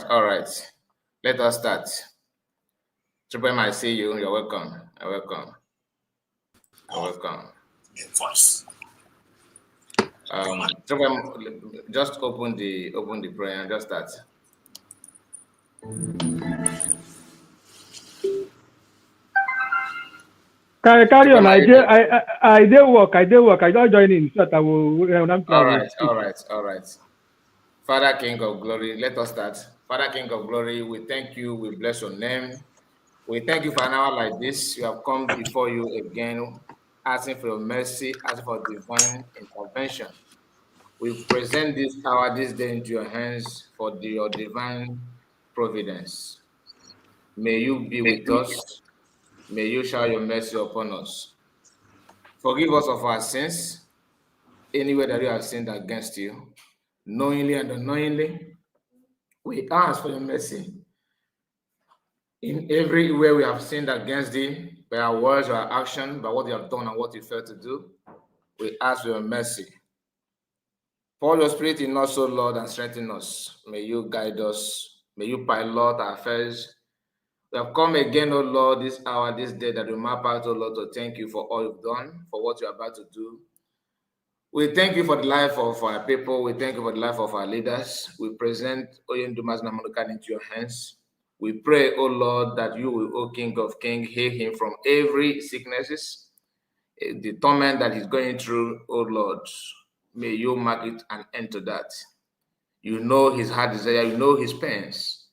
right. Let us start. Triple M, I see you. You're welcome. You're welcome. You're welcome. Triple M, just open the prayer and just start. Carry on. I did work. I don't join in. So I will. All right. Father King of Glory, let us start. Father King of Glory, we thank you. We bless your name. We thank you for an hour like this. We have come before you again, asking for your mercy, asking for divine intervention. We present this hour, this day into your hands for your divine providence. May you be with us. May you shower your mercy upon us. Forgive us of our sins, anywhere that we have sinned against you, knowingly and unknowingly. We ask for your mercy. In every way we have sinned against thee, by our words or our action, by what you have done and what you failed to do, we ask for your mercy. Pour your spirit in us, O Lord, and strengthen us. May you guide us. May you pilot our affairs. We have come again, O Lord, this hour, this day that we map out, O Lord, to thank you for all you've done, for what you're about to do. We thank you for the life of our people. We thank you for the life of our leaders. We present Oyendumaz Namonukan into your hands. We pray, O Lord, that you will, O King of Kings, heal him from every sicknesses, the torment that he's going through, O Lord. May you mark it an end to that. You know his heart desire, you know his pains.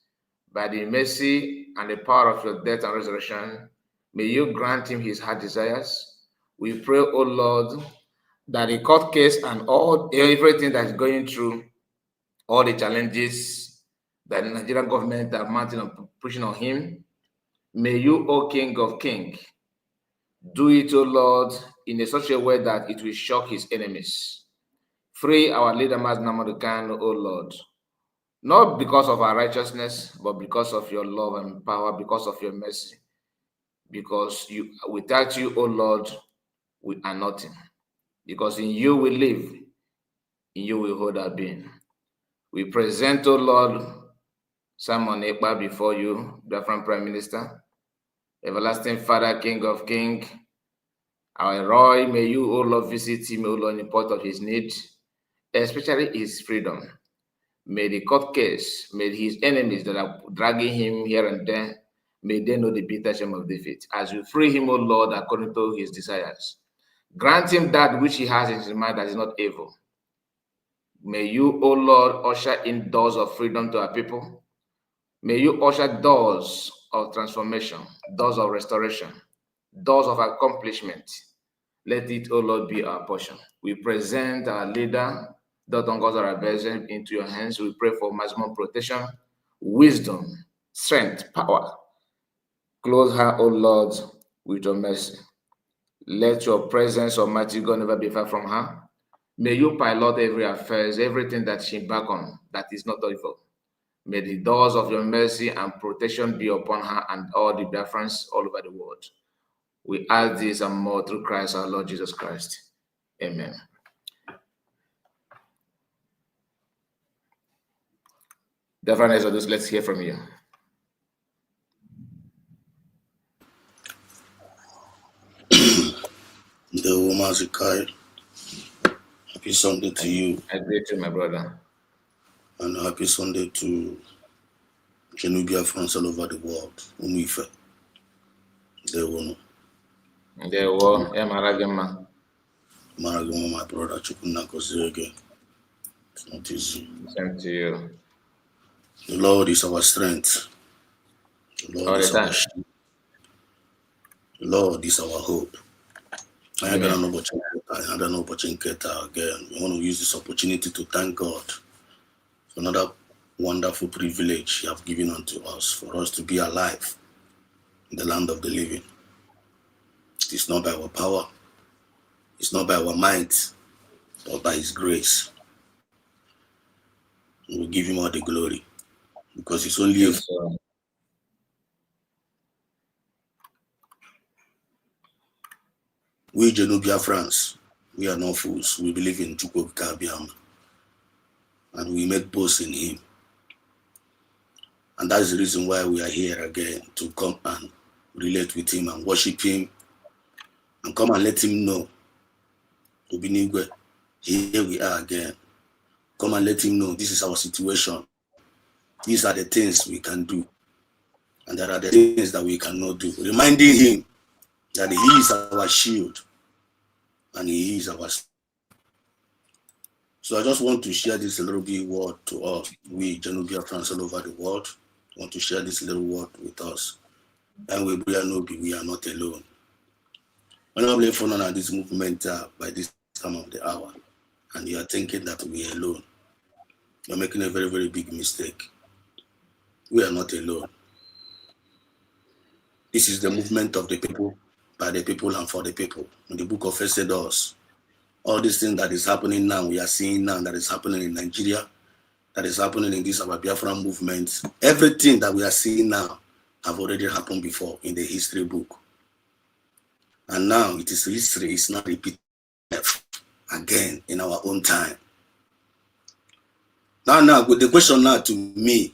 By the mercy and the power of your death and resurrection, may you grant him his heart desires. We pray, O Lord, that the court case and everything that is going through, all the challenges that the Nigerian government are mounting and pushing on him, may you, O King of Kings, do it, O Lord, in such a way that it will shock his enemies. Free our leader, Mas Namadukan, O Lord, not because of our righteousness, but because of your love and power, because of your mercy. Because without you, O Lord, we are nothing. Because in you we live, in you we hold our being. We present, O Lord, Simon Ekpa before you, the Prime Minister, everlasting Father, King of Kings, our Roy, may you, O Lord, visit him, O Lord, in the point of his need, especially his freedom. May the court case, may his enemies that are dragging him here and there, may they know the bitter shame of defeat. As you free him, O Lord, according to his desires, grant him that which he has in his mind that is not evil. May you, O Lord, usher in doors of freedom to our people. May you usher doors of transformation, doors of restoration, doors of accomplishment. Let it, O Lord, be our portion. We present our leader, Dr. Ngozi Orabueze, into your hands. We pray for maximum protection, wisdom, strength, power. Clothe her, O Lord, with your mercy. Let your presence, Almighty God, never be far from her. May you pilot every affairs, everything that she embark on that is not evil. May the doors of your mercy and protection be upon her and all the Biafrans all over the world. We ask this and more through Christ our Lord Jesus Christ. Amen. Biafran Exodus, let's hear from you. The woman's happy Sunday to you. I greet you, my brother. And happy Sunday to Genubia friends all over the world. Umife. There were Maragama, my brother Chukunako again. It's not easy. Same to you. The Lord is our strength. The Lord is our shield. The Lord is our hope. I had an opportunity again. We want to use this opportunity to thank God for another wonderful privilege He has given unto us, for us to be alive in the land of the living. It's not by our power, it's not by our might, but by His grace. We will give Him all the glory, because it's only we Genubia France, we are not fools. We believe in Chukwu Kabiam, and we make boast in Him. And that is the reason why we are here again, to come and relate with him and worship him and come and let him know, Obinigwe, here we are again. Come and let him know this is our situation. These are the things we can do. And there are the things that we cannot do. Reminding him that he is our shield and he is our strength. So I just want to share this little bit word to us. We Genovia friends all over the world want to share this little word with us. And we are not alone. We're not playing for none of this movement by this time of the hour. And you are thinking that we are alone. You're making a very, very big mistake. We are not alone. This is the movement of the people, by the people and for the people. In the book of Exodus, all these things that is happening now, we are seeing now that is happening in Nigeria, that is happening in this our Biafran movement. Everything that we are seeing now have already happened before in the history book. And now it is history, it's not repeated again in our own time. Now, with the question now to me,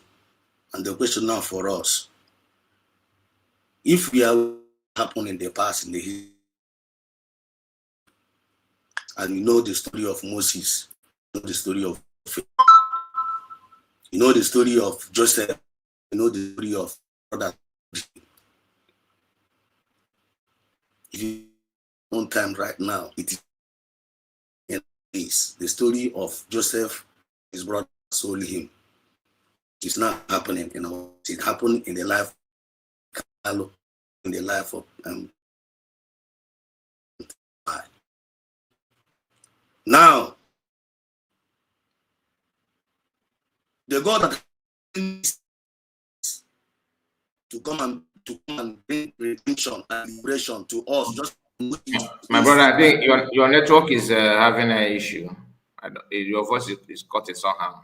and the question now for us, if we are happened in the past, in the history, and you know the story of Moses, you know the story of faith, you know the story of Joseph, you know the story of brother. If you on time right now, it is the story of Joseph, his brother sold him. It's not happening in our. It happened in the life of in the life of now the God that to come and bring redemption and liberation to us. Just my brother, I think your network is having an issue. Your voice is cutting somehow.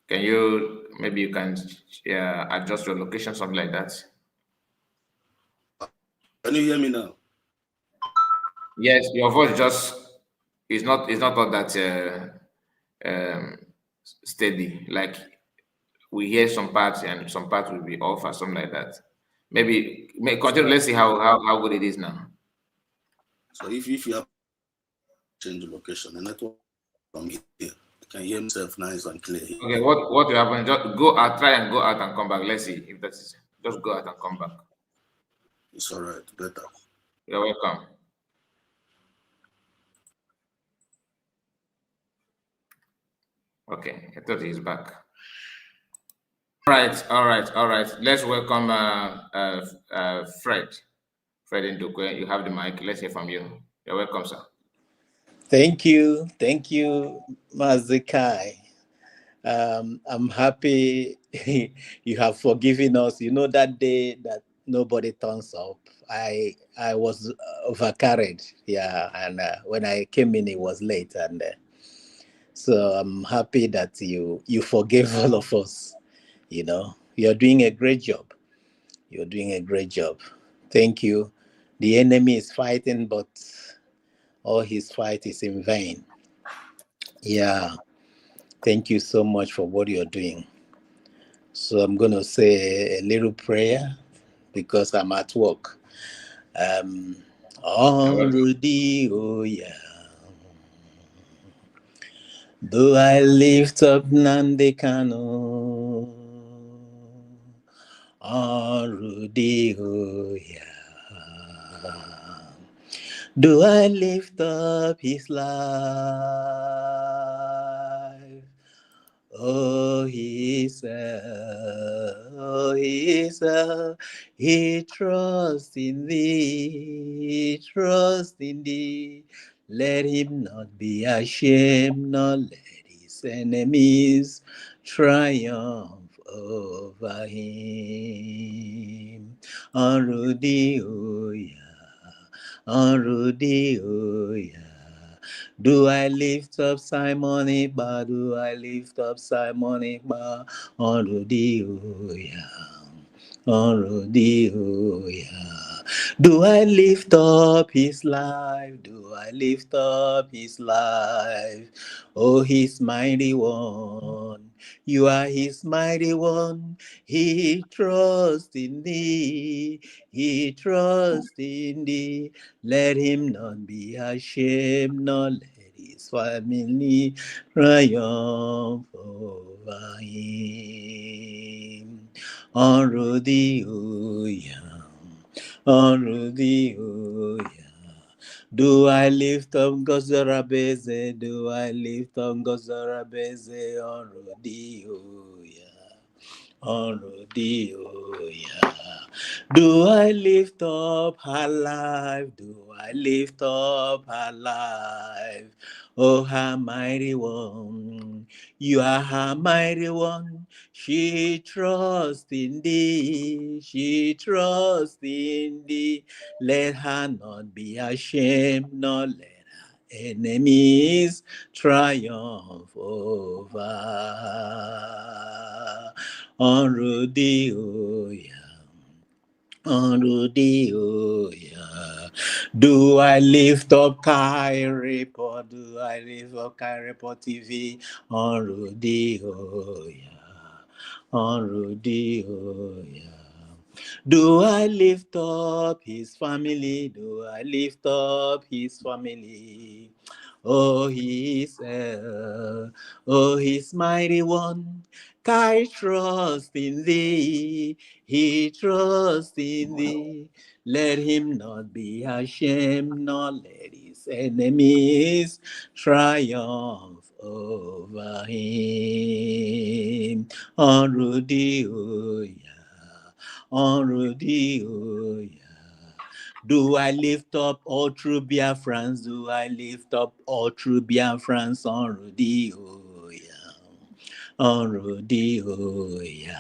Can you maybe you can adjust your location, something like that? Can you hear me now? Yes, your voice just is not all that steady. Like we hear some parts and some parts will be off or something like that. Maybe continue. Let's see how good it is now. So if you have change the location, the network from here, you can hear myself nice and clear. Okay, what will happen? Just go out, try and go out and come back. Let's see if that's just go out and come back. It's all right, better. You're welcome. Okay, I thought he's back. All right. Let's welcome Fred. Fred Ndukwe, you have the mic. Let's hear from you. You're welcome, sir. Thank you, Mazikai. I'm happy you have forgiven us. You know that day that nobody turns up, I was overcarried, and when I came in, it was late, and so I'm happy that you forgave all of us. You know, you're doing a great job. You're doing a great job. Thank you. The enemy is fighting, but all his fight is in vain. Yeah. Thank you so much for what you're doing. So I'm going to say a little prayer because I'm at work. Rudy, oh yeah. Though I lift up Nandekano, Rudy, oh yeah. Do I lift up his life? Oh, he trusts in thee, Let him not be ashamed, nor let his enemies triumph over him. Rudy, oh yeah. Rudy, oh yeah. Do I lift up Simon Ekpa? Do I lift up Simon Ekpa? Rudy, oh yeah. Rudy, oh yeah. Do I lift up his life? Do I lift up his life? Oh, his mighty one. You are his mighty one. He trusts in thee. He trusts in thee. Let him not be ashamed, nor let his family triumph over him. Hallelujah. Hallelujah. Do I lift up Orabueze? Do I lift up Orabueze? Hallelujah. Hallelujah. Do I lift up her life? Do I lift up her life? Oh, her mighty one. You are her mighty one. She trusts in thee. She trusts in thee. Let her not be ashamed, nor let her enemies triumph over her. Hallelujah. Hallelujah. Do I lift up Kai Report? Do I lift up Kai Report TV? Hallelujah. Hallelujah. Do I lift up his family? Do I lift up his family? Oh, his mighty one. I trust in thee. He trusts in thee. Let him not be ashamed, nor let his enemies triumph over him. Hallelujah. Hallelujah. Do I lift up all true Biafrans? Do I lift up all true Biafrans? Hallelujah. Hallelujah.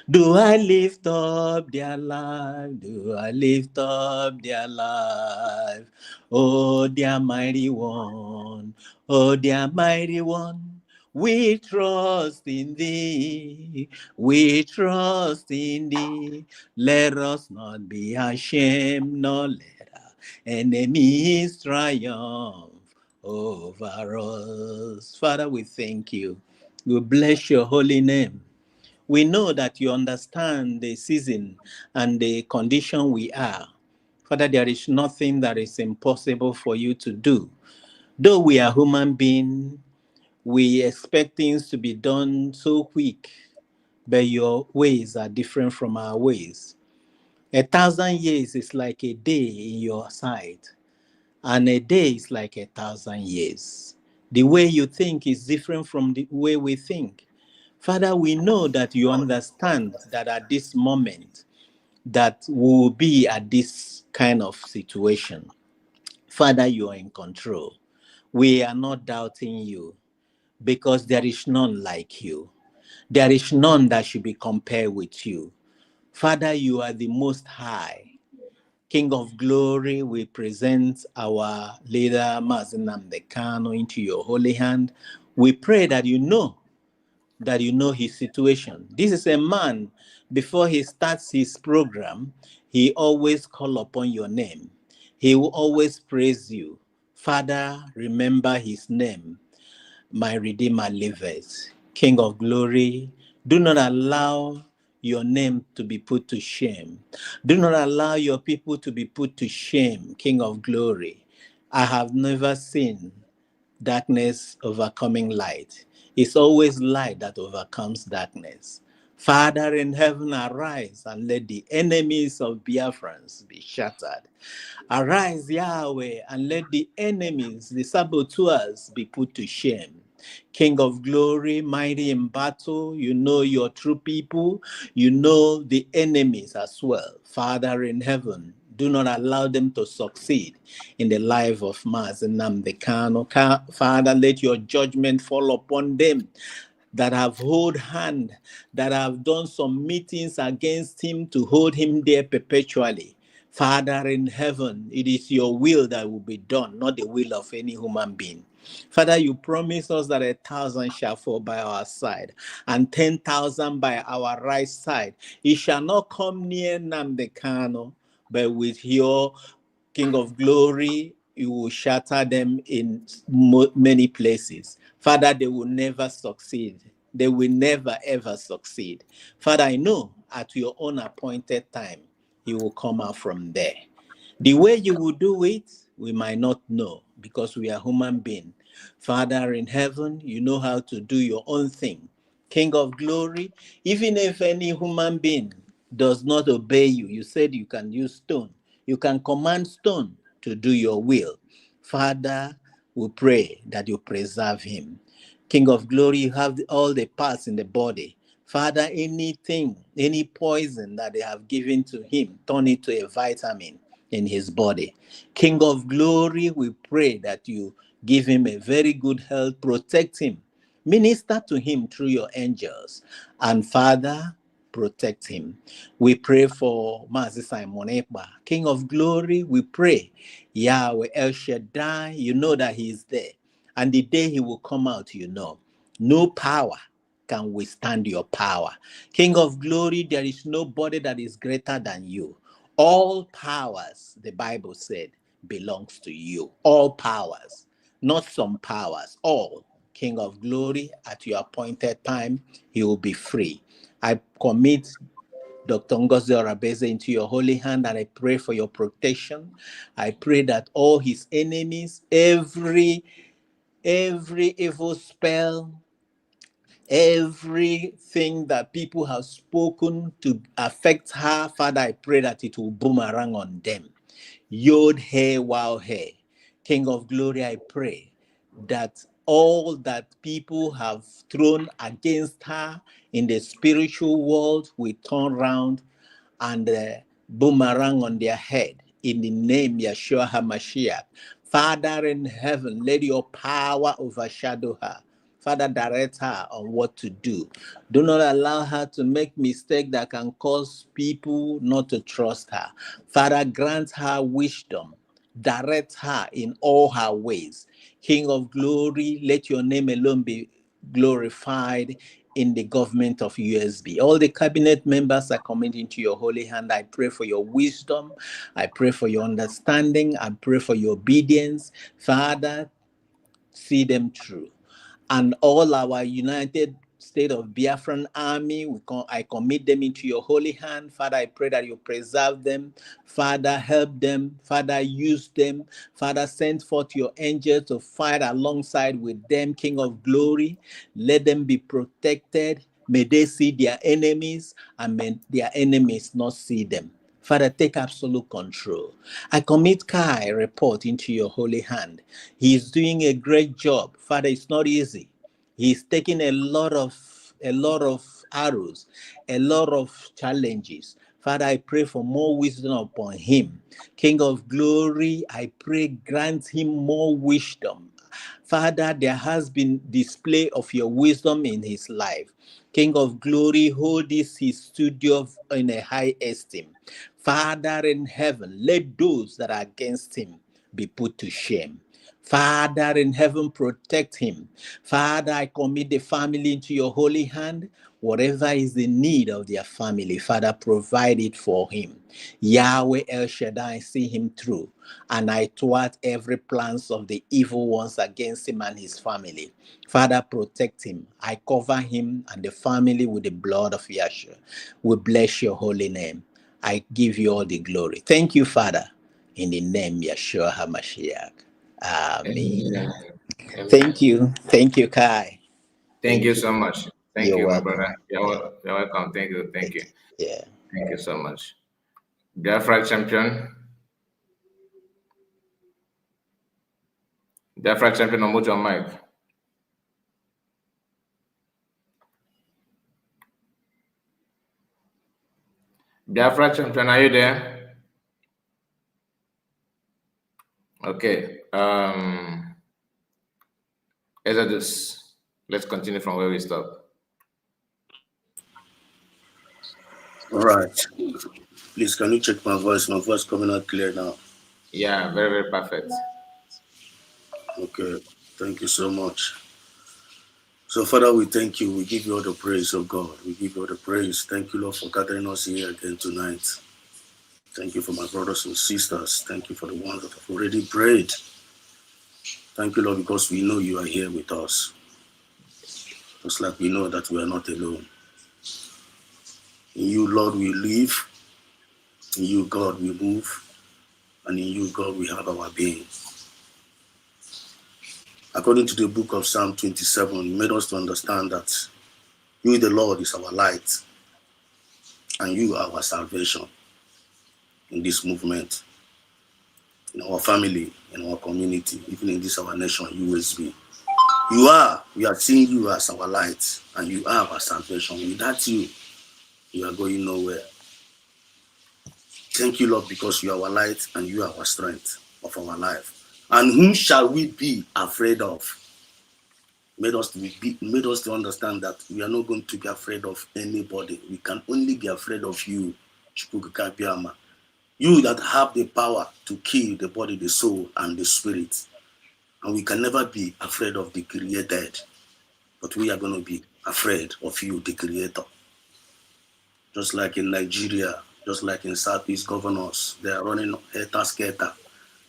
Do I lift up their life? Do I lift up their life? Oh, their mighty one. Oh, their mighty one. We trust in thee. We trust in thee. Let us not be ashamed, nor let our enemies triumph over us. Father, we thank you. We bless your holy name. We know that you understand the season and the condition we are. Father, there is nothing that is impossible for you to do. Though we are human beings, we expect things to be done so quick, but your ways are different from our ways. 1,000 years is like a day in your sight, and a day is like 1,000 years. The way you think is different from the way we think. Father, we know that you understand that at this moment that we will be at this kind of situation. Father, you are in control. We are not doubting you because there is none like you. There is none that should be compared with you. Father, you are the most high. King of glory, we present our leader, Mazen Namdekano, into your holy hand. We pray that you know his situation. This is a man, before he starts his program, he always call upon your name. He will always praise you. Father, remember his name. My Redeemer liveth. King of glory, do not allow your name to be put to shame. Do not allow your people to be put to shame, King of glory. I have never seen darkness overcoming light. It's always light that overcomes darkness. Father in heaven, arise and let the enemies of Biafrans be shattered. Arise, Yahweh, and let the enemies, the saboteurs, be put to shame. King of glory, mighty in battle, you know your true people, you know the enemies as well. Father in heaven, do not allow them to succeed in the life of Mazen Namdekano. Father, let your judgment fall upon them that have hold hand, that have done some meetings against him to hold him there perpetually. Father in heaven, it is your will that will be done, not the will of any human being. Father, you promise us that 1,000 shall fall by our side and 10,000 by our right side. It shall not come near Namdekano. but with your King of Glory, you will shatter them in many places. Father, they will never succeed. They will never, ever succeed. Father, I know at your own appointed time, you will come out from there. The way you will do it, we might not know because we are human beings. Father in heaven, you know how to do your own thing. King of Glory, even if any human being does not obey you, you said you can use stone. You can command stone to do your will. Father, we pray that you preserve him. King of Glory, you have all the parts in the body. Father, anything, any poison that they have given to him, turn it to a vitamin in his body. King of Glory, we pray that you give him a very good health, protect him, minister to him through your angels, and Father, protect him. We pray for Mazi Simon Ekpa, King of Glory. We pray, Yahweh El Shaddai, you know that he is there, and the day he will come out, you know, no power can withstand your power. King of Glory, there is nobody that is greater than you. All powers, the Bible said, belongs to you. All powers, not some powers, all. King of Glory, at your appointed time, he will be free. I commit Dr. Ngozi Orabueze into your holy hand, and I pray for your protection. I pray that all his enemies, every evil spell, everything that people have spoken to affect her, Father, I pray that it will boomerang on them. Yod He Wow He. King of Glory, I pray that all that people have thrown against her in the spiritual world will turn around and boomerang on their head in the name Yeshua HaMashiach. Father in heaven, let your power overshadow her. Father, direct her on what to do. Do not allow her to make mistakes that can cause people not to trust her. Father, grant her wisdom. Direct her in all her ways. King of glory, let your name alone be glorified in the government of USB. All the cabinet members are committed into your holy hand. I pray for your wisdom. I pray for your understanding. I pray for your obedience. Father, see them through. And all our United States of Biafran Army, I commit them into your holy hand. Father, I pray that you preserve them. Father, help them. Father, use them. Father, send forth your angels to fight alongside with them, King of glory. Let them be protected. May they see their enemies, and may their enemies not see them. Father, take absolute control. I commit Kai report into your holy hand. He is doing a great job. Father, it's not easy. He's taking a lot of arrows, a lot of challenges. Father, I pray for more wisdom upon him. King of glory, I pray grant him more wisdom. Father, there has been display of your wisdom in his life. King of glory, hold this his studio in a high esteem. Father in heaven, let those that are against him be put to shame. Father in heaven, protect him. Father, I commit the family into your holy hand. Whatever is the need of their family, Father, provide it for him. Yahweh El Shaddai, see him through. And I thwart every plans of the evil ones against him and his family. Father, protect him. I cover him and the family with the blood of Yeshua. We bless your holy name. I give you all the glory. Thank you, Father, in the name Yeshua HaMashiach. Amen. Amen. Amen. Thank you. Thank you, Kai. Thank you Thank so you. much. Thank You're you, my welcome. brother. Yeah. You're welcome. Thank you. Thank you. Yeah. Thank you so much. Biafra champion. Biafra champion, unmute your mic. Biafra champion, are you there? Okay. Let's continue from where we stopped. All right. Please, can you check my voice? My voice coming out clear now. Yeah, very, very perfect. Okay. Thank you so much. So, Father, we thank you. We give you all the praise, oh God. We give you all the praise. Thank you, Lord, for gathering us here again tonight. Thank you for my brothers and sisters. Thank you for the ones that have already prayed. Thank you, Lord, because we know you are here with us. Just like we know that we are not alone. In you, Lord, we live. In you, God, we move. And in you, God, we have our being. According to the book of Psalm 27, you made us to understand that you, the Lord, is our light. And you are our salvation in this movement, in our family, in our community, even in this our nation, USB. We are seeing you as our light, and you are our salvation. Without you, we are going nowhere. Thank you, Lord, because you are our light and you are our strength of our life. And whom shall we be afraid of? Made us to understand that we are not going to be afraid of anybody. We can only be afraid of you, you that have the power to kill the body, the soul, and the spirit. And we can never be afraid of the created, but we are going to be afraid of you, the creator. Just like in Nigeria, just like in Southeast governors, they are running helter-skelter,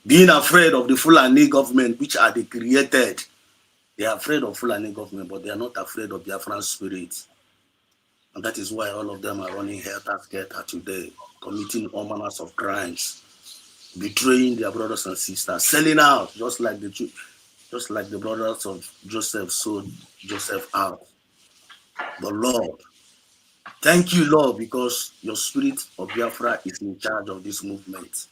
being afraid of the Fulani government, which are the created. They are afraid of Fulani government, but they are not afraid of Biafran spirit. And that is why all of them are running helter-skelter today, committing all manners of crimes, betraying their brothers and sisters, selling out, just like the brothers of Joseph sold Joseph out. But Lord, thank you, Lord, because your spirit of Biafra is in charge of this movement.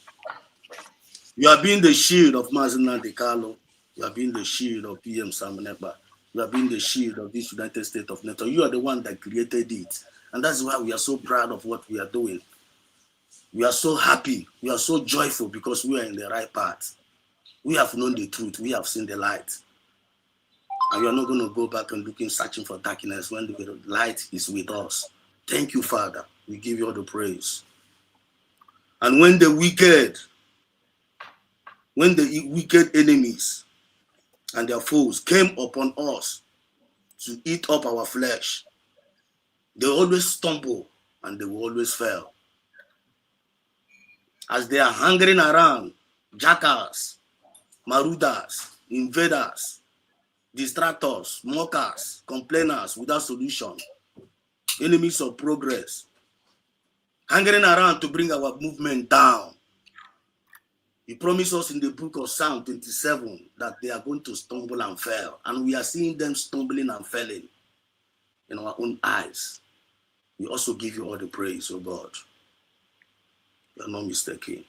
You are being the shield of Mazina Dekalo. You are being the shield of PM Sam Ekpa. You are being the shield of this United States of NATO. You are the one that created it. And that's why we are so proud of what we are doing. We are so happy. We are so joyful because we are in the right path. We have known the truth. We have seen the light. And we are not going to go back and searching for darkness when the light is with us. Thank you, Father. We give you all the praise. And when the wicked enemies and their foes came upon us to eat up our flesh, they always stumble and they will always fail. As they are hanging around, jackals, marauders, invaders, distractors, mockers, complainers without solution, enemies of progress, hanging around to bring our movement down. He promised us in the book of Psalm 27 that they are going to stumble and fail. And we are seeing them stumbling and failing in our own eyes. We also give you all the praise, oh God. You are not mistaken.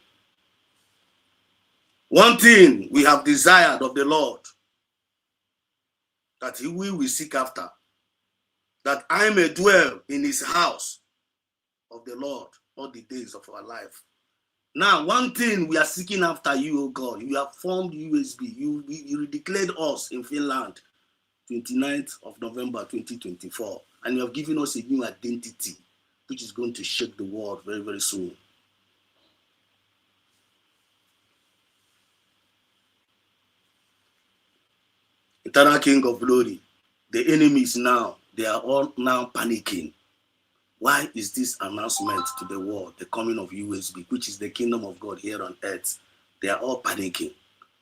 One thing we have desired of the Lord, that we will seek after, that I may dwell in his house of the Lord all the days of our life. Now, one thing we are seeking after you, oh God, you have formed USB. You declared us in Finland, 29th of November 2024, and you have given us a new identity, which is going to shake the world very, very soon. Eternal King of Glory, the enemies now, they are all now panicking. Why is this announcement to the world, the coming of USB, which is the kingdom of God here on earth? They are all panicking.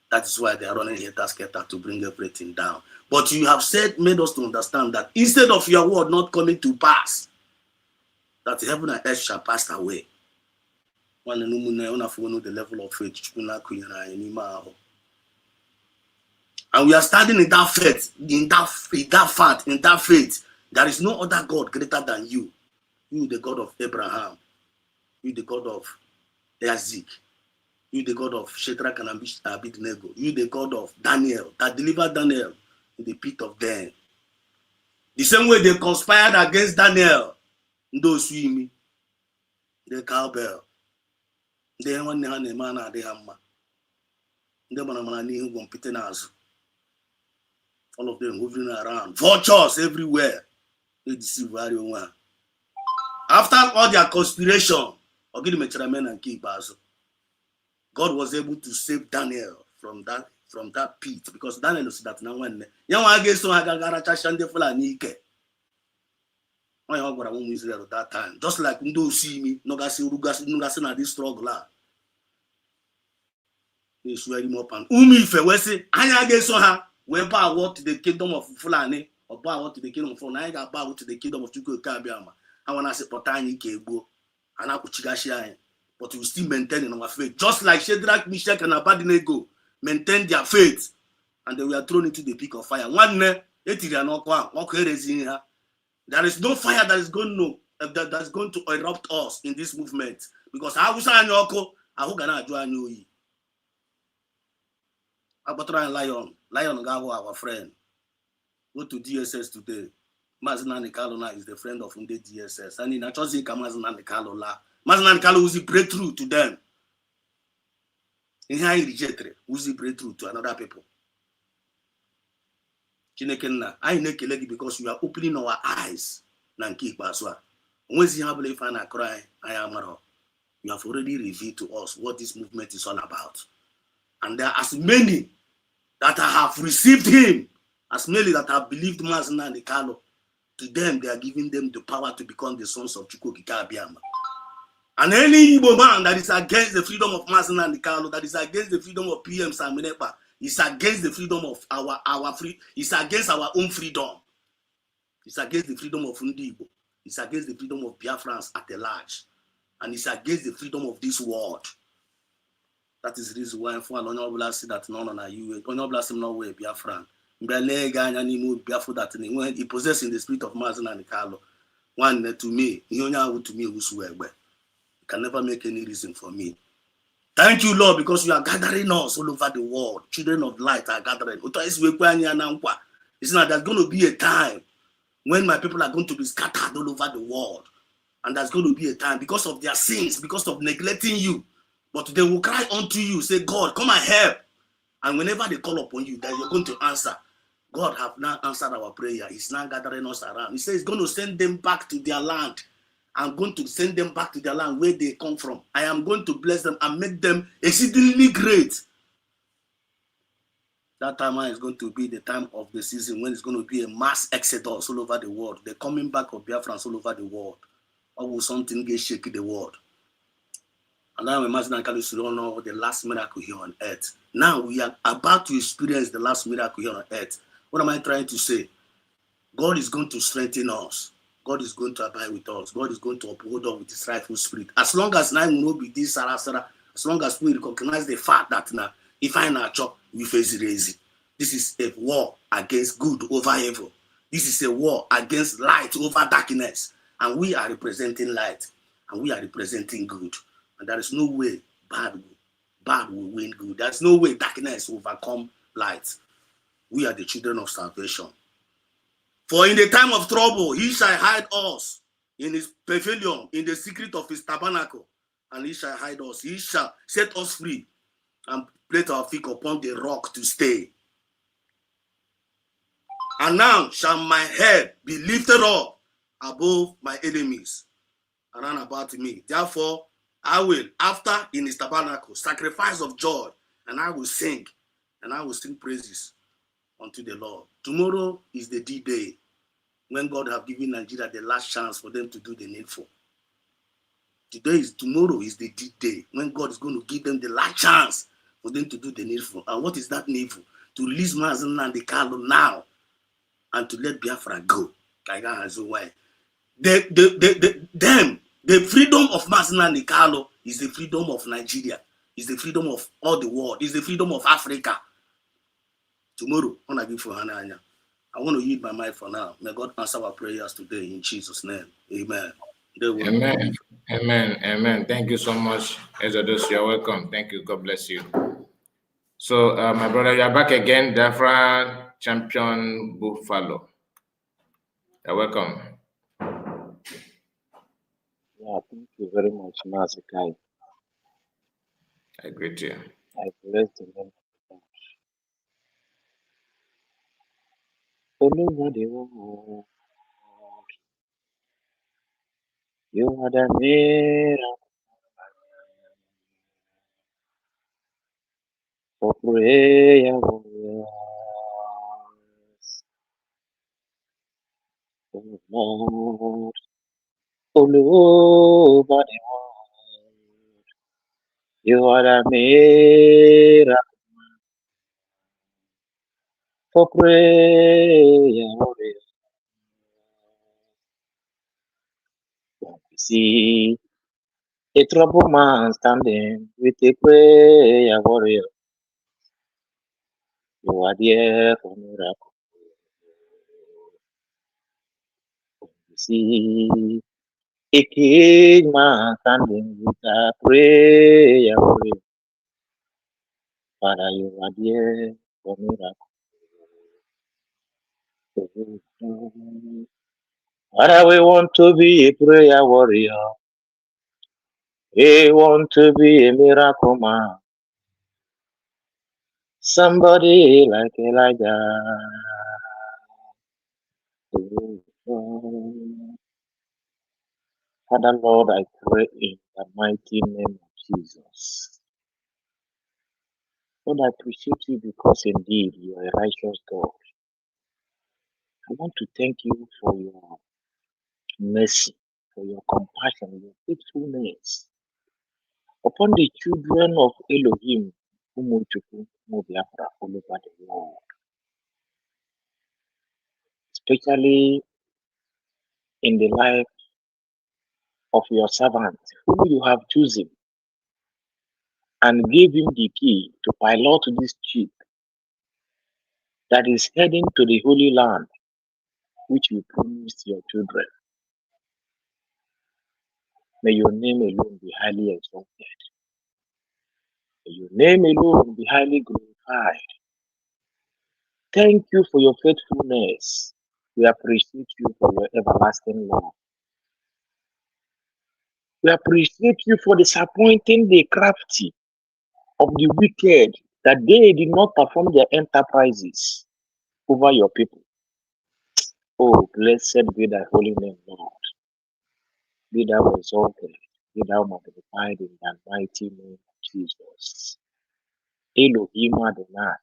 That is why they are running helter-skelter to bring everything down. But you have made us to understand that instead of your word not coming to pass, that heaven and earth shall pass away. The level of faith. And we are standing in that faith, in that faith. There is no other God greater than you. You, the God of Abraham. You, the God of Isaac. You, the God of Shadrach and Abednego. You, the God of Daniel, that delivered Daniel in the pit of death. The same way they conspired against Daniel, those who me, the cowbell, they want to hand a man at the hammer. All of them moving around, vultures everywhere. They deceive everyone. After all their conspiration, God was able to save Daniel from that pit, because Daniel said that now when Onye ọ gwara ụmụ Israel at that time, just like ndị osi imi nọgasị na this struggle a na-esugharị m ọpan ụmụ ife wee sị anyị ga-eso ha wee bow to the kingdom of Fulani or bow to the kingdom of Fulani. Anyị ga-bow to the kingdom of Chukwuka Abịama. Ha nwa na-asị kpọta anyị ka egbuo a na-akwụchigashi anyị, but we still maintain our faith, just like Shadrach, Meshach, and Abednego maintained their faith, and they were thrown into the peak of fire. One there is no fire that is going to erupt us in this movement, because Lion our friend. Go to DSS today. Mazinani Kalona is the friend of the DSS, and in a chosen Mazinani Kalola. Mazinani Kalo was a breakthrough to them. In high rejected, was a breakthrough to another people. Chinekena, I make a lady because we are opening our eyes. Nanki Baswa. When you have belief and I cry, I am a. You have already revealed to us what this movement is all about. And there are as many that have received him, as many that have believed Mazinani Kalo. To them, they are giving them the power to become the sons of Chukwuka Abịama. And any Igbo man that is against the freedom of Mazinani Kalo, that is against the freedom of PM Sam Ekpa, is against the freedom of our free, is against our own freedom. It's against the freedom of Ndi Igbo. It's against the freedom of Biafrans at large. And it's against the freedom of this world. That is the reason why for Honorable say that none on you, Honorable say no way Biafran. When he possessing the spirit of Mazinani Kalo, one to me, whosoever. You can never make any reason for me. Thank you, Lord, because you are gathering us all over the world. Children of light are gathering. It's not there's going to be a time when my people are going to be scattered all over the world. And there's going to be a time because of their sins, because of neglecting you. But they will cry unto you, say, God, come and help. And whenever they call upon you, that you're going to answer. God have now answered our prayer. He's now gathering us around. He says he's going to send them back to their land. I'm going to send them back to their land where they come from. I am going to bless them and make them exceedingly great. That time is going to be the time of the season when it's going to be a mass exodus all over the world. The coming back of Biafrans all over the world. Or will something get shaky the world? And now imagine you don't know the last miracle here on earth. Now we are about to experience the last miracle here on earth. What am I trying to say? God is going to strengthen us. God is going to abide with us. God is going to uphold us with his rightful spirit. As long as now we know be this Sarah, as long as we recognize the fact that now, if I nature, we face it easy. This is a war against good over evil. This is a war against light over darkness. And we are representing light. And we are representing good. And there is no way bad will win good. There's no way darkness will overcome light. We are the children of salvation. For in the time of trouble, he shall hide us in his pavilion, in the secret of his tabernacle. And he shall hide us. He shall set us free and place our feet upon the rock to stay. And now shall my head be lifted up above my enemies around about me. Therefore, I will, after in his tabernacle, sacrifice of joy, and I will sing praises unto the Lord. Tomorrow is the D-Day, when God have given Nigeria the last chance for them to do the needful. Tomorrow is the D-Day, when God is going to give them the last chance for them to do the needful. And what is that needful? To release Mazinani Kalo now, and to let Biafra go. The freedom of Mazinani Kalo is the freedom of Nigeria, is the freedom of all the world, is the freedom of Africa. Tomorrow, I want to give for Hananya. I want to yield my mind for now. May God answer our prayers today in Jesus' name. Amen. Amen. Amen. Amen. Thank you so much, Exodus. You're welcome. Thank you. God bless you. So, my brother, you are back again, Biafra champion Buffalo. You're welcome. Yeah, thank you very much, Mazikai. I greet you. I bless the name of God. Over the world, you are the miracle for prayer warriors. Oh Lord, all over the world. You are the miracle for prayer warrior. When we see a troubled man standing with a prayer warrior, you are there for miracle. When we see a king man standing with a prayer warrior, Father, you are there for miracle. Father, we want to be a prayer warrior. We want to be a miracle man. Somebody like Elijah. Father, Lord, I pray in the mighty name of Jesus. Lord, I appreciate you because indeed you are a righteous God. I want to thank you for your mercy, for your compassion, your faithfulness upon the children of Elohim, Umuchukwu, Biafra, all over the world, especially in the life of your servant, whom you have chosen and gave him the key to pilot this ship that is heading to the Holy Land, which you promised your children. May your name alone be highly exalted. May your name alone be highly glorified. Thank you for your faithfulness. We appreciate you for your everlasting love. We appreciate you for disappointing the crafty of the wicked, that they did not perform their enterprises over your people. Oh, blessed be thy holy name, Lord. Be thou exalted, be thou magnified in the mighty name of Jesus. Elohim Adonai,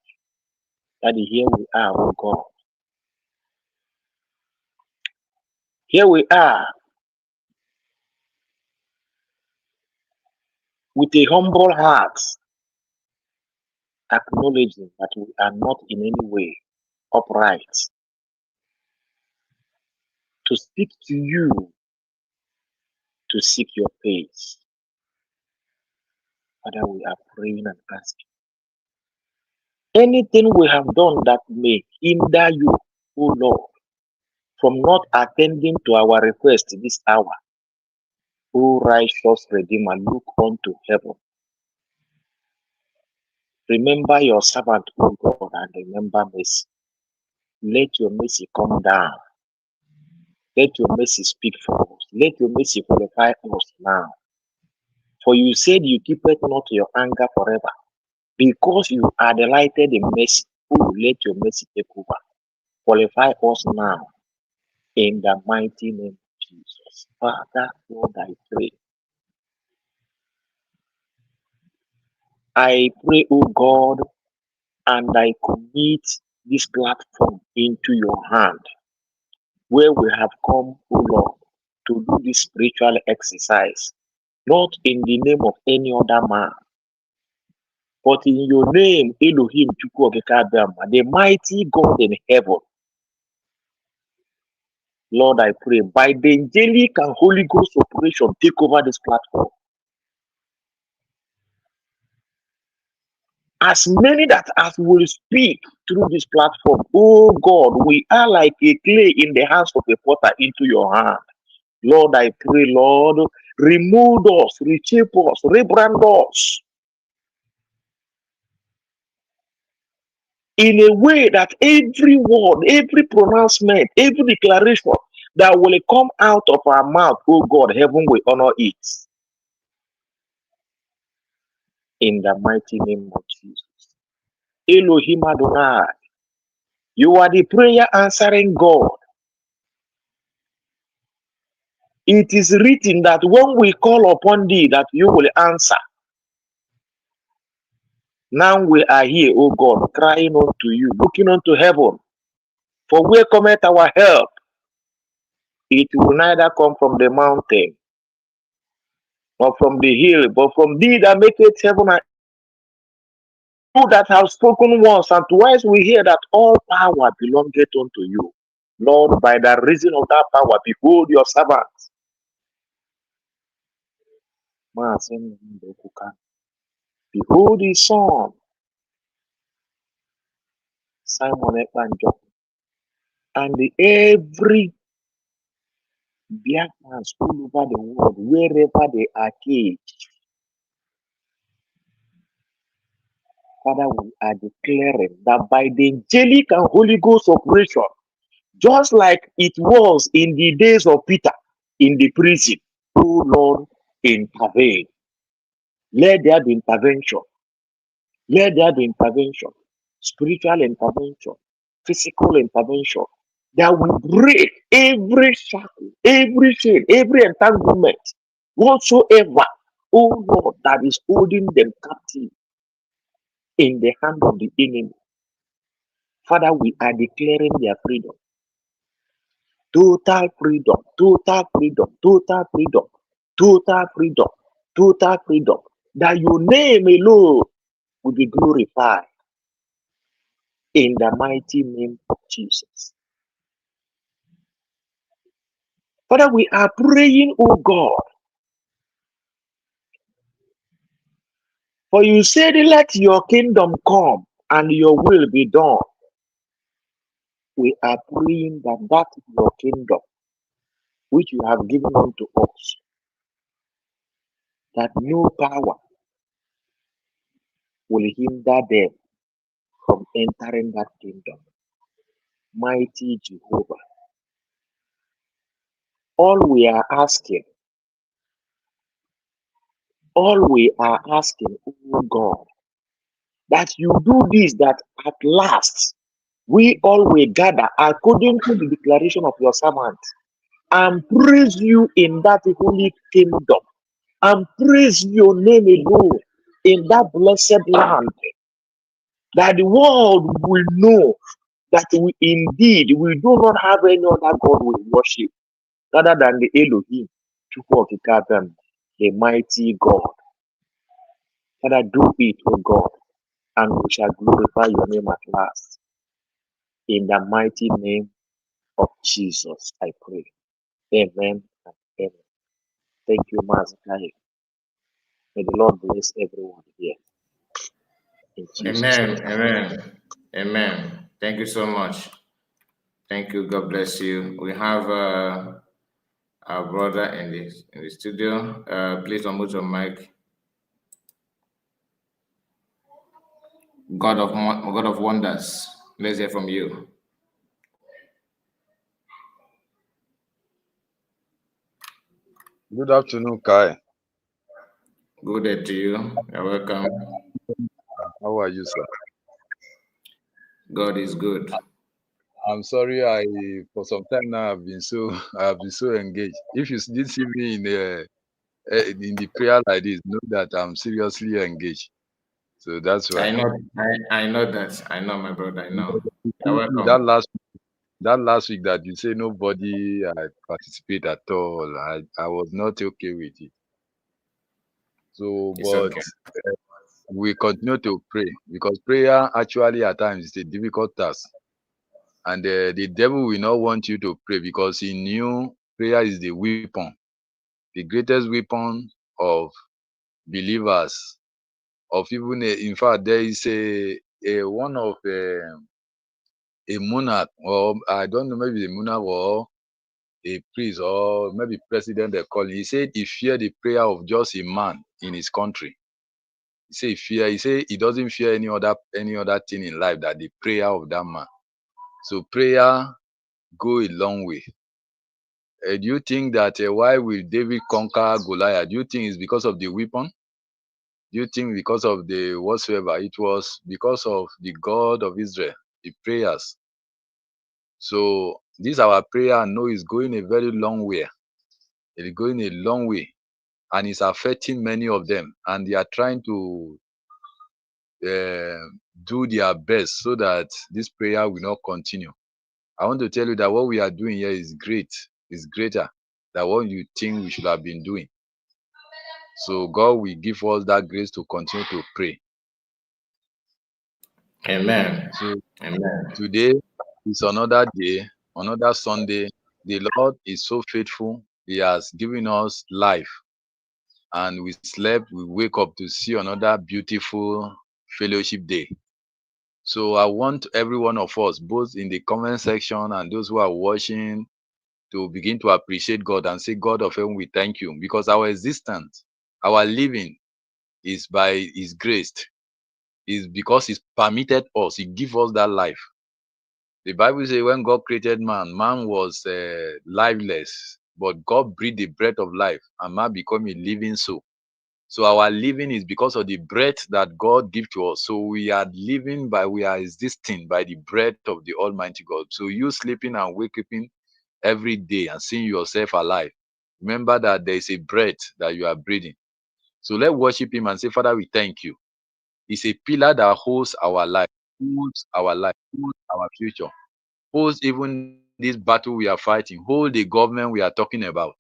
that here we are, oh God. Here we are with a humble heart, acknowledging that we are not in any way upright to speak to you, to seek your face. Father, we are praying and asking. Anything we have done that may hinder you, O Lord, from not attending to our request this hour, O righteous Redeemer, look unto heaven. Remember your servant, O God, and remember mercy. Let your mercy come down. Let your mercy speak for us. Let your mercy qualify us now. For you said you keepeth not your anger forever. Because you are delighted in mercy, oh, let your mercy take over. Qualify us now in the mighty name of Jesus. Father, Lord, I pray. I pray, oh God, and I commit this platform into your hand, where we have come, oh Lord, to do this spiritual exercise, not in the name of any other man, but in your name, Elohim Chukwu Okike Abiama, the mighty God in heaven. Lord, I pray, by the angelic and Holy Ghost operation, take over this platform. As many that as will speak through this platform, oh God, we are like a clay in the hands of a potter into your hand. Lord, I pray, Lord, remove us, reshape us, rebrand us in a way that every word, every pronouncement, every declaration that will come out of our mouth, oh God, heaven will honor it. In the mighty name of Jesus. Elohim Adonai, you are the prayer answering God. It is written that when we call upon thee, that you will answer. Now we are here, O God, crying unto you, looking unto heaven. For where cometh our help? It will neither come from the mountain or from the hill, but from thee that maketh heaven and you that have spoken once and twice we hear that all power belongeth unto you. Lord, by the reason of that power, behold your servants. Behold his son, Simon Ekpa and every Biafrans all over the world, wherever they are caged. Father, we are declaring that by the angelic and Holy Ghost operation, just like it was in the days of Peter in the prison, oh Lord, intervene. Let there be intervention. Let there be intervention. Spiritual intervention, physical intervention that will break every shackle, every chain, every entanglement, whatsoever, oh Lord, that is holding them captive in the hand of the enemy. Father, we are declaring their freedom. Total freedom, total freedom, total freedom, total freedom, total freedom. That your name alone will be glorified in the mighty name of Jesus. Father, we are praying, oh God, for you said, let your kingdom come and your will be done. We are praying that that your kingdom, which you have given unto us, that no power will hinder them from entering that kingdom. Mighty Jehovah, all we are asking, oh God, that you do this, that at last we all will gather according to the declaration of your servant and praise you in that holy kingdom and praise your name alone in that blessed land, that the world will know that we indeed we do not have any other God we worship other than the Elohim, the mighty God. Father, do it, O God, and we shall glorify your name at last. In the mighty name of Jesus, I pray. Amen and amen. Thank you, Master. May the Lord bless everyone here. In Jesus' Amen. name. Amen. Amen. Thank you so much. Thank you. God bless you. We have our brother in the studio. Please unmute your mic. God of wonders. Let's hear from you. Good afternoon, Kai. Good day to you. You're welcome. How are you, sir? God is good. I'm sorry, for some time now I have been so engaged. If you did see me in the prayer like this, know that I'm seriously engaged. So that's why. I know that. I know, my brother. I know. You're That welcome. last week that you say nobody participate at all, I was not okay with it. So, It's but okay. we continue to pray because prayer actually at times is a difficult task. And the devil will not want you to pray because he knew prayer is the weapon, the greatest weapon of believers, of even, in fact, there is one of a monarch, or I don't know, maybe a monarch or a priest or maybe president they call him. He said he feared the prayer of just a man in his country. He said he doesn't fear any other thing in life than the prayer of that man. So prayer go a long way. Do you think that why will David conquer Goliath? Do you think it's because of the weapon? Do you think because of the whatsoever? It was because of the God of Israel, the prayers. So this our prayer, I know, is going a very long way. It is going a long way, and it's affecting many of them, and they are trying to do their best so that this prayer will not continue. I want to tell you that what we are doing here is great is greater than what you think we should have been doing. So God will give us that grace to continue to pray. Amen. So Amen. today is another day, another Sunday. The Lord is so faithful. He has given us life, and we slept, we wake up to see another beautiful fellowship day. So I want every one of us, both in the comment section and those who are watching, to begin to appreciate God and say, God of heaven, we thank you, because our existence, our living is by his grace, is because he's permitted us, he give us that life. The Bible says when God created man, man was lifeless, but God breathed the breath of life and man become a living soul. So our living is because of the breath that God give to us. So we are living by, we are existing by the breath of the Almighty God. So you sleeping and waking every day and seeing yourself alive, remember that there is a breath that you are breathing. So let's worship him and say, Father, we thank you. It's a pillar that holds our life, holds our future, holds even this battle we are fighting, hold the government we are talking about.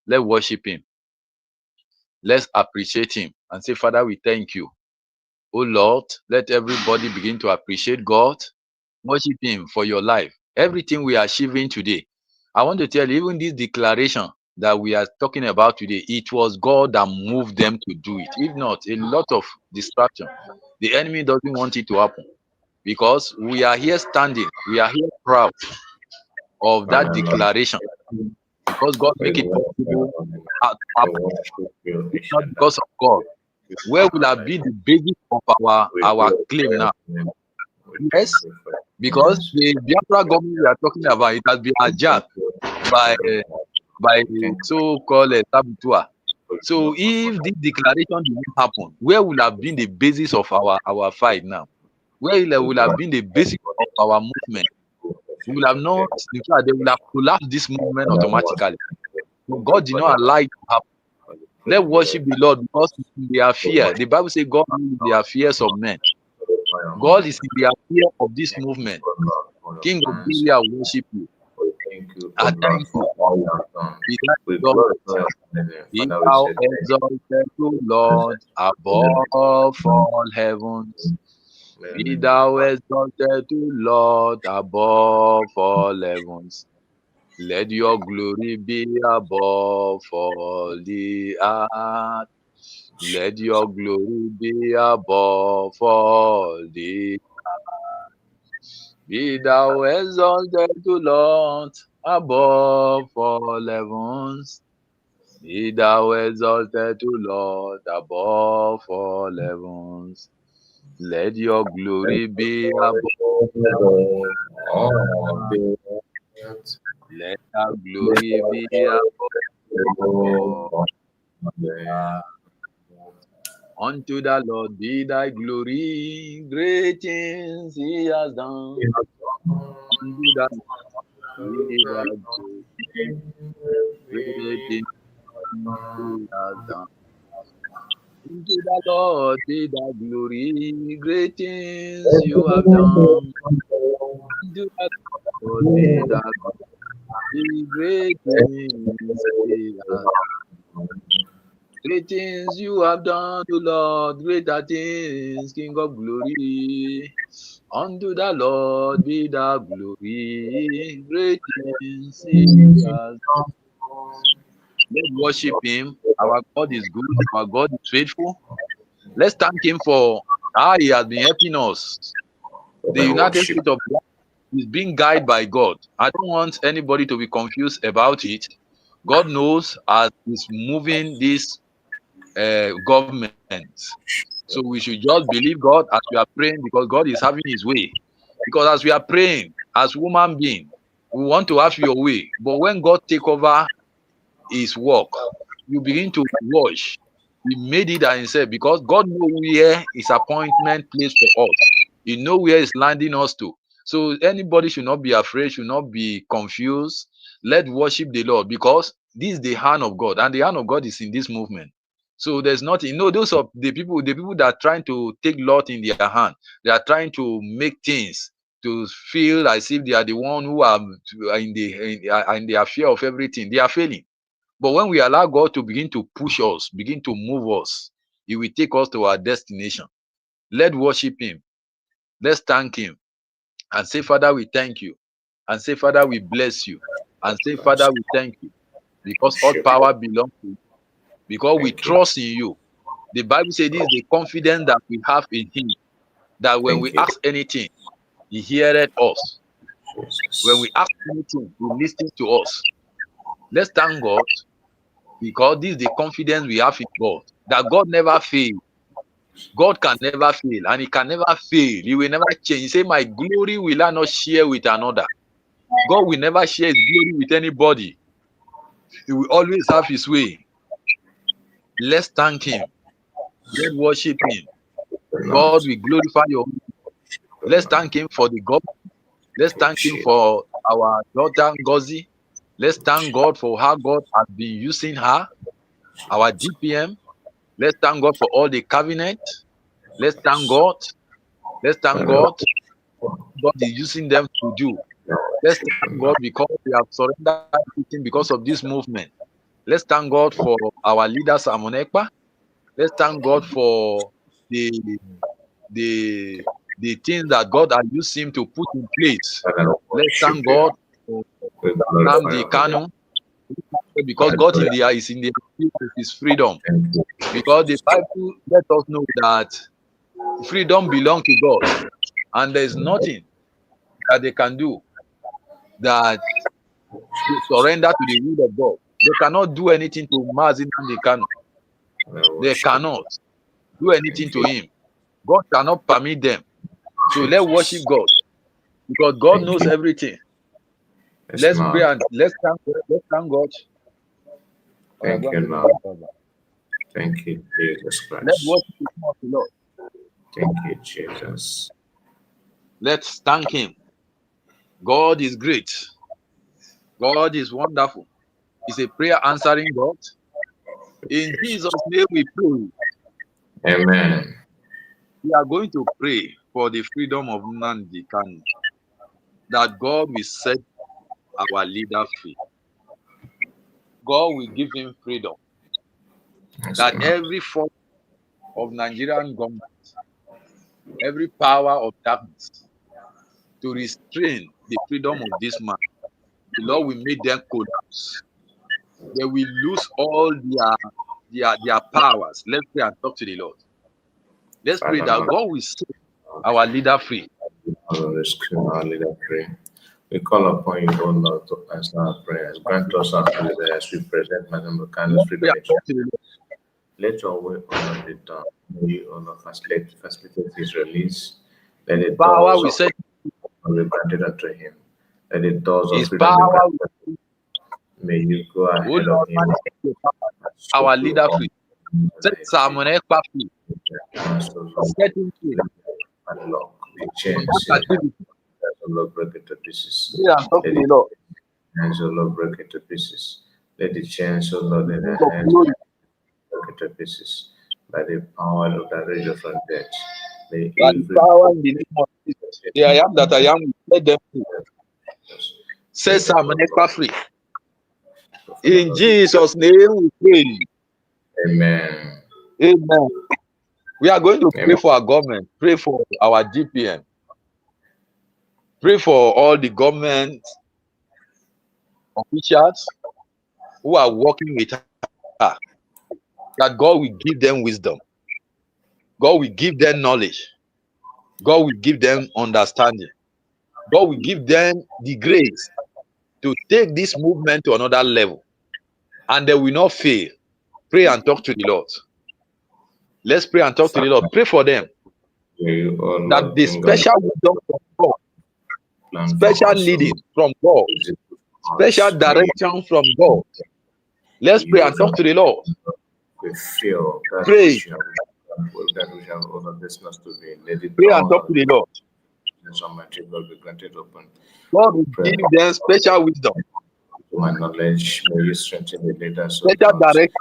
Let's worship him. Let's appreciate him and say, Father, we thank you. Oh Lord, let everybody begin to appreciate God. Worship him for your life. Everything we are achieving today. I want to tell you, even this declaration that we are talking about today, it was God that moved them to do it. If not, a lot of distraction. The enemy doesn't want it to happen, because we are here standing, we are here proud of that Father, Lord, declaration, because God we make it possible to we happen. worship you, If not Ancient because of God, We where would have honor been you. the basis of We our glorify claim your now? name. We thank Yes, you for your because goodness. the Biafra government we are talking about, it has been We thank hijacked you by very much. by We thank you so-called Sabutua. for So your if this declaration did not happen, where would have been the basis of our fight now? Where would have been the basis of our movement? We will have not, in fact, they will have collapsed this movement automatically. But God did not allow it to happen. Let worship the Lord, because in their fear, the Bible says God is in the fears of men. God is in the fear of this movement. King of glory, I worship you. We thank you, O I Lord, thank for you. all you have done. Be thou We exalted. glorify your name. Be Father, we thou say thank exalted, O you. Lord, above all heavens. Be thou exalted, O Lord, above all heavens. Let your glory be above all the earth. Let your glory be above all the. Be thou exalted, O Lord, above all heavens. Be thou exalted, O Lord, above all heavens. Let your glory be above. all the earth. Let our glory be above. Unto the Lord be thy glory, great things he has done. Unto the Lord be thy glory, great things he has done. Unto the Lord be thy glory, great things you have done. Unto the Lord be thy glory, great things he has done. Great things you have done, O Lord, greater things, King of glory. Unto the Lord be the glory, great things he has. Let's worship him. Our God is good, our God is faithful. Let's thank him for how he has been helping us. The We United worship. States of God is being guided by God. I don't want anybody to be confused about it. God knows as he's moving this government. So we should just believe God as we are praying, because God is having his way. Because as we are praying, as human being, we want to have your way. But when God take over his work, you begin to watch. He made it by himself, because God knows where his appointment place for us. He knows where he's landing us to. So anybody should not be afraid, should not be confused. Let worship the Lord, because this is the hand of God, and the hand of God is in this movement. So there's nothing. No, those are the people that are trying to take lot in their hand. They are trying to make things to feel as if they are the one who are in the affair of everything. They are failing. But when we allow God to begin to push us, begin to move us, He will take us to our destination. Let's worship Him. Let's thank Him and say, Father, we thank you. And say, Father, we bless you. And say, Father, we thank you. Because all power belongs to you. Because we trust in you. The Bible says this is the confidence that we have in Him. That when we ask anything, He heareth us. When we ask anything, He listens to us. Let's thank God, because this is the confidence we have in God. That God never fails. God can never fail, and He can never fail. He will never change. He said, my glory will I not share with another. God will never share His glory with anybody. He will always have His way. Let's thank Him. Let's worship Him. God, we glorify your name. Let's thank Him for the God. Let's thank Him for our daughter Ngozi. Let's thank God for how God has been using her, our DPM. Let's thank God for all the cabinet. Let's thank God. Let's thank God. God is using them to do. Let's thank God because we have surrendered everything because of this movement. Let's thank God for our leaders, Ekpa. Let's thank God for the things that God has used him to put in place. Let's thank God for Nnamdi Kanu, because God is in the of His freedom. Because the Bible let us know that freedom belongs to God, and there is nothing that they can do that to surrender to the will of God. They cannot do anything to Mazi Nnamdi Kanu. They cannot do anything to him. God cannot permit them. So let's worship God, because God knows everything. Let's pray and let's thank God. Let's thank God. Thank you, Lord. Thank you, Jesus Christ. Let's worship the Lord. Thank you, Jesus. Let's thank Him. God is great. God is wonderful. He's a prayer answering God. In Jesus' name we pray. Amen. We are going to pray for the freedom of Nnamdi Kanu, that God will set our leader free. God will give him freedom. That every form of Nigerian government, every power of darkness to restrain the freedom of this man, the Lord will make them collapse. They will lose all their powers. Let's pray and talk to the Lord. Let's pray that God will set our leader free. Our leader free. We call upon you, O Lord, to answer our prayers. Grant us our prayer as we present Madam Kanu's freedom. Let your will, O Lord, be done. May you, O Lord, facilitate his release. Let the doors of freedom be granted unto him. Let the doors of freedom be granted. May you go ahead of him. Our leader free. Set Simon Ekpa free. Set him free. Unlock the chains. Lord, break it to pieces. Talk to the Lord. Hands, O Lord, break it to pieces. Let the chains, O Lord, in the hands break it to pieces. By the power of the razor from death. By the power in the name of Jesus. The I am that I am, let them free. Set Simon Ekpa free. In Jesus' name we pray. Amen. Amen. We are going to pray for our government. Pray for our DPM. Pray for all the government officials who are working with her, that God will give them wisdom. God will give them knowledge. God will give them understanding. God will give them the grace to take this movement to another level. And they will not fail. Pray and talk to the Lord. Let's pray and talk to the Lord. Pray for them. That the special wisdom from God, special leading from God, special direction from God. Let's pray and talk to the Lord. We feel that pray. We have all of this must to be. Let it pray and talk to the Lord. God be granted open. God will give them special wisdom. To my knowledge, may you strengthen the leaders of special direction.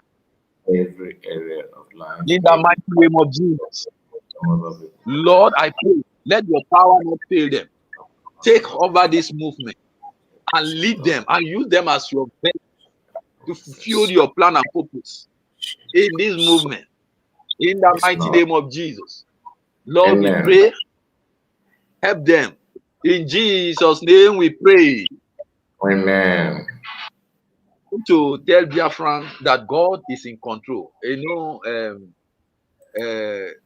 Every area of life. In the mighty name of Jesus. Lord, I pray, let your power not fail them. take over this movement and lead them and use them as your best to fulfill your plan and purpose in this movement. In the mighty name of Jesus. Lord, we pray, help them. In Jesus' name we pray. Amen. To tell Biafran that God is in control.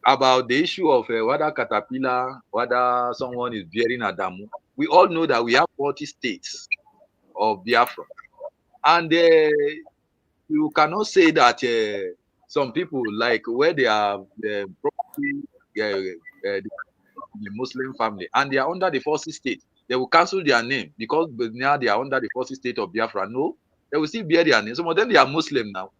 About the issue of whether caterpillar, whether someone is bearing Adamu, we all know that we have 40 states of Biafra. And you cannot say that some people, like where they are probably the Muslim family, and they are under the 40 state, they will cancel their name because now they are under the 40 state of Biafra. No, they will still bear their name. Some of them, they are Muslim now.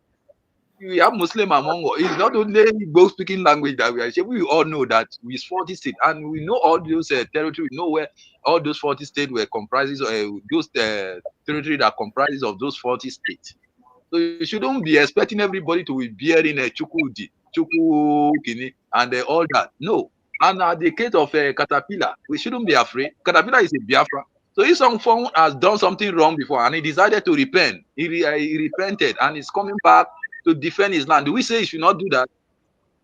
We have Muslim among us. It's not only both speaking language that we are. We all know that we 40 states, and we know all those territory. We know where all those 40 states were comprises those territory that comprises of those 40 states. So you shouldn't be expecting everybody to be bearing a Chukudi, Chukukini, and all that. No. And the case of Caterpillar, we shouldn't be afraid. Caterpillar is a Biafra. So if someone has done something wrong before and he decided to repent, he repented and is coming back to defend his land, do we say he should not do that?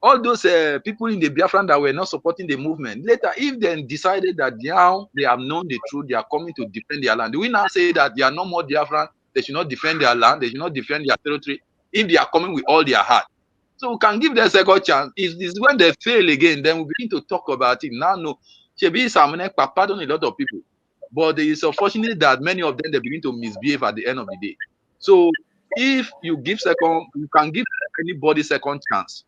All those people in the Biafran that were not supporting the movement, later, if they decided that now they have known the truth, they are coming to defend their land, do we now say that they are no more Biafran? They should not defend their land, they should not defend their territory if they are coming with all their heart? So we can give them a second chance. It's when they fail again, then we begin to talk about it. Now, no, Ekpa pardon a lot of people, but it is unfortunate that many of them, they begin to misbehave at the end of the day. So if you can give anybody second chance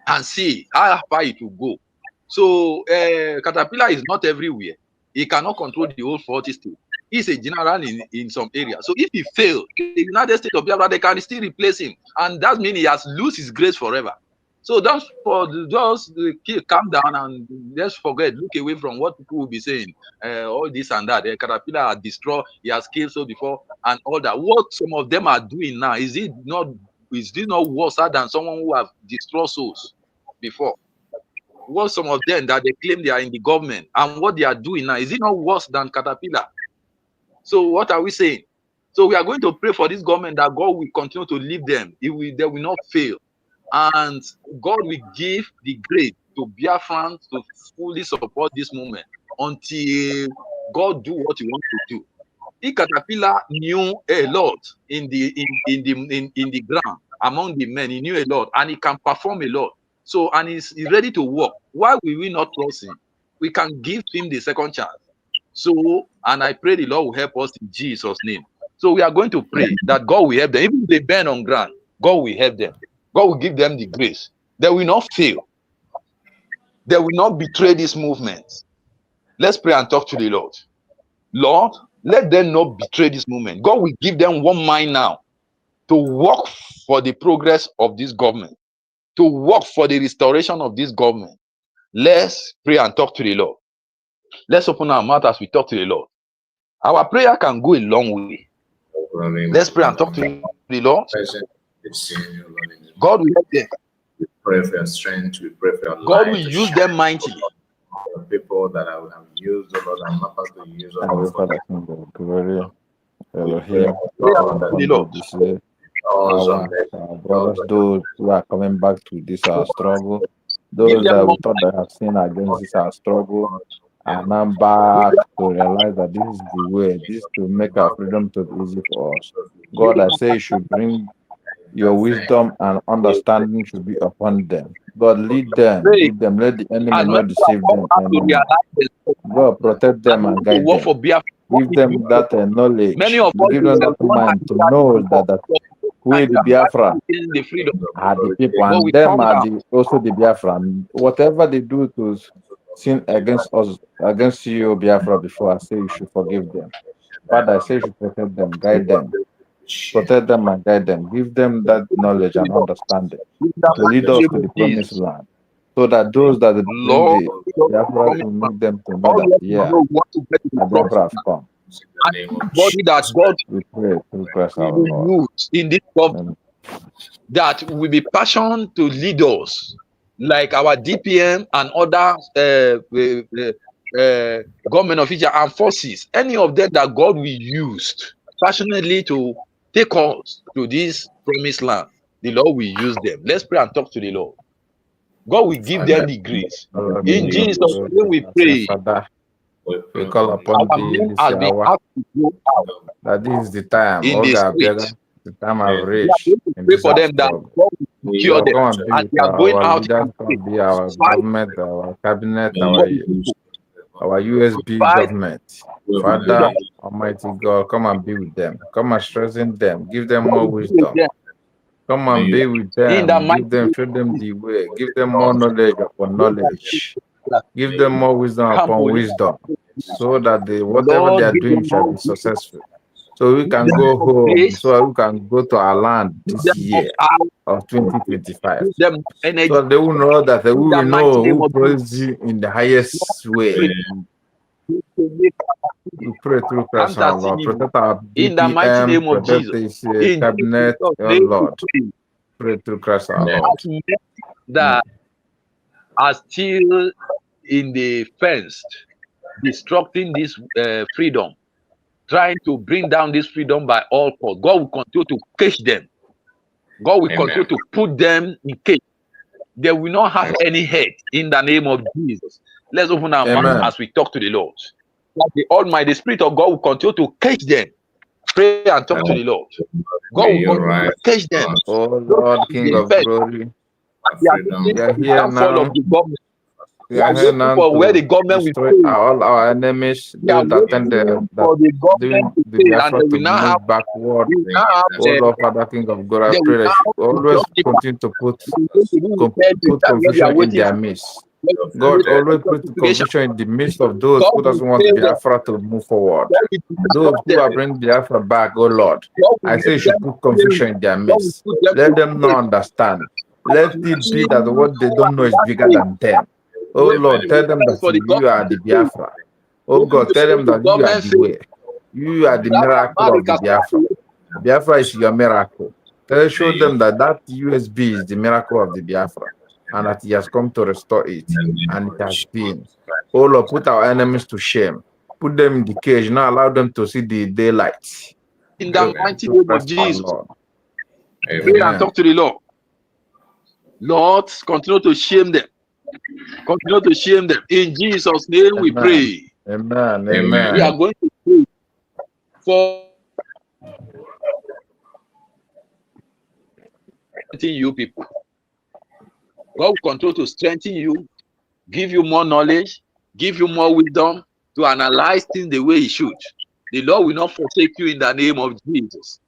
and see how far it will go. So Caterpillar is not everywhere. He cannot control the whole 40 states. He's a general in some areas. So if he fails, the United States of Biafra, they can still replace him. And that means he has lost his grace forever. So just calm down and let's forget, look away from what people will be saying, all this and that. Caterpillar has destroyed, he has killed so before, and all that. What some of them are doing now, is this not worse than someone who have destroyed souls before? What some of them that they claim they are in the government and what they are doing now, is it not worse than Caterpillar? So what are we saying? So we are going to pray for this government that God will continue to lead them. They will not fail. And God will give the grace to Biafran to fully support this movement until God do what he wants to do. If Caterpillar knew a lot in the ground among the men, he knew a lot and he can perform a lot. So, and he's ready to work. Why will we not trust him? We can give him the second chance. So, and I pray the Lord will help us in Jesus' name. So we are going to pray that God will help them. Even if they burn on ground, God will help them. God will give them the grace. They will not fail. They will not betray this movement. Let's pray and talk to the Lord. Lord, let them not betray this movement. God will give them one mind now to work for the progress of this government, to work for the restoration of this government. Let's pray and talk to the Lord. Let's open our mouth as we talk to the Lord. Our prayer can go a long way. Let's pray and talk to the Lord. God will help them. We pray for your strength. We pray for your God will use them mightily. The people that I will have used, O Lord, I'm not supposed to use, O Lord, for them. Glory, Elohim, our brothers, those who are coming back to this our struggle, those that we thought they have seen against this our struggle, are now back to realize that this is the way, this to make our freedom to be easy for us. God, I say you should bring your wisdom and understanding should be upon them. God, lead them, let the enemy not deceive them anymore. God, protect them and guide them. Give them that knowledge. Give them that mind to know that we, the Biafra, are the people, and them are also the Biafra. Whatever they do to sin against us, against you, Biafra, before, I say you should forgive them. Father, I say you should protect them, guide them. Protect them and guide them. Give them that knowledge and understanding to lead us to the promised land. So that those that bring the Biafra to make them to know that, yeah, the Biafra have come. Body that God we pray through Christ our Lord. In this government, that will be passion to lead us, like our DPM and other government official and forces, any of them that God will use passionately to take us to this promised land, the Lord will use them. Let's pray and talk to the Lord. God will give them the grace. In Jesus' name we pray. Father, we call upon Our thee men this have been hour, asked to go out that this is the time, in oh the God, street. the time I've We are reached going to in pray this for our them that struggle. God will secure So them, come and be and with they are going our out leaders, in come faith and be to our fight government, our cabinet, for the people, our to USB fight government. the Father, freedom, Almighty God, come and be with them. Come and strengthen them. Give them God more will be with wisdom. them. Come and be with In the them. mighty Give them, name show of them Jesus, the way. Give them more knowledge upon those that knowledge. Give them more wisdom camp upon will wisdom, so that whatever they Lord are give doing them shall more be wisdom, successful. So we give can them go more home, grace, so that we can go to our land give this them more year power, of 2025. give them more energy. So they will know that we In the will mighty know name who of praise Jesus, you in the highest way. to make We pray through Christ our counter Lord. evil. Protect our In the mighty BPM, name of protect Jesus, this in cabinet, Jesus' oh name we Lord. pray. Pray through Christ our As Lord. men that are still in the fence, destructing this freedom, trying to bring down this freedom by all costs, God will continue to cage them. God will continue to put them in cage. They will not have any head in the name of Jesus. Let's open our mouth Amen. as we talk to the Lord. That the Almighty Spirit of God will continue to cage them. Pray and talk to the Lord. God will continue to cage them. Oh Those Lord, in King the of fence, glory, they are looking we are for the here downfall of now. the government. We They are are here waiting now for where the to government will destroy fail. all our enemies, They are those that tend waiting that for the government doing to the fail, and Biafra they to will now have, move backward. they will now have, Oh Lord, Father, King of glory, I they will pray that you now be always justified. continue to They will going to be intelligent. put That's what they confusion are in waiting their for. midst. They will God, wait always for put justification. confusion in the midst of those God who will doesn't want fail them. Biafra to move forward. God will Those destroy who them. are bringing Biafra back, oh Lord, God will I say make you should them put fail. confusion in their God will midst. put them Let to them not fail. understand. Let it be that what they don't know is That bigger faith. than them. Oh Waiting Lord, in the tell them fence that for the you are government to the fail. Biafra. Oh Waiting God, to tell see them the that you are government the fail. way. You are the That miracle of the America Biafra. start to Biafra is your miracle. Show them that USB is the miracle of the Biafra and that he has come to restore it. And it has been. Oh Lord, put our enemies to shame. Put them in the cage. Now allow them to see the daylight. in the mighty name of Jesus. Lord. Pray and talk to the Lord. Lord, continue to shame them. Continue to shame them. In Jesus' name we pray. Amen. We Amen. are going to pray for you people. God will continue to strengthen you, give you more knowledge, give you more wisdom to analyze things the way He should. The Lord will not forsake you in the name of Jesus.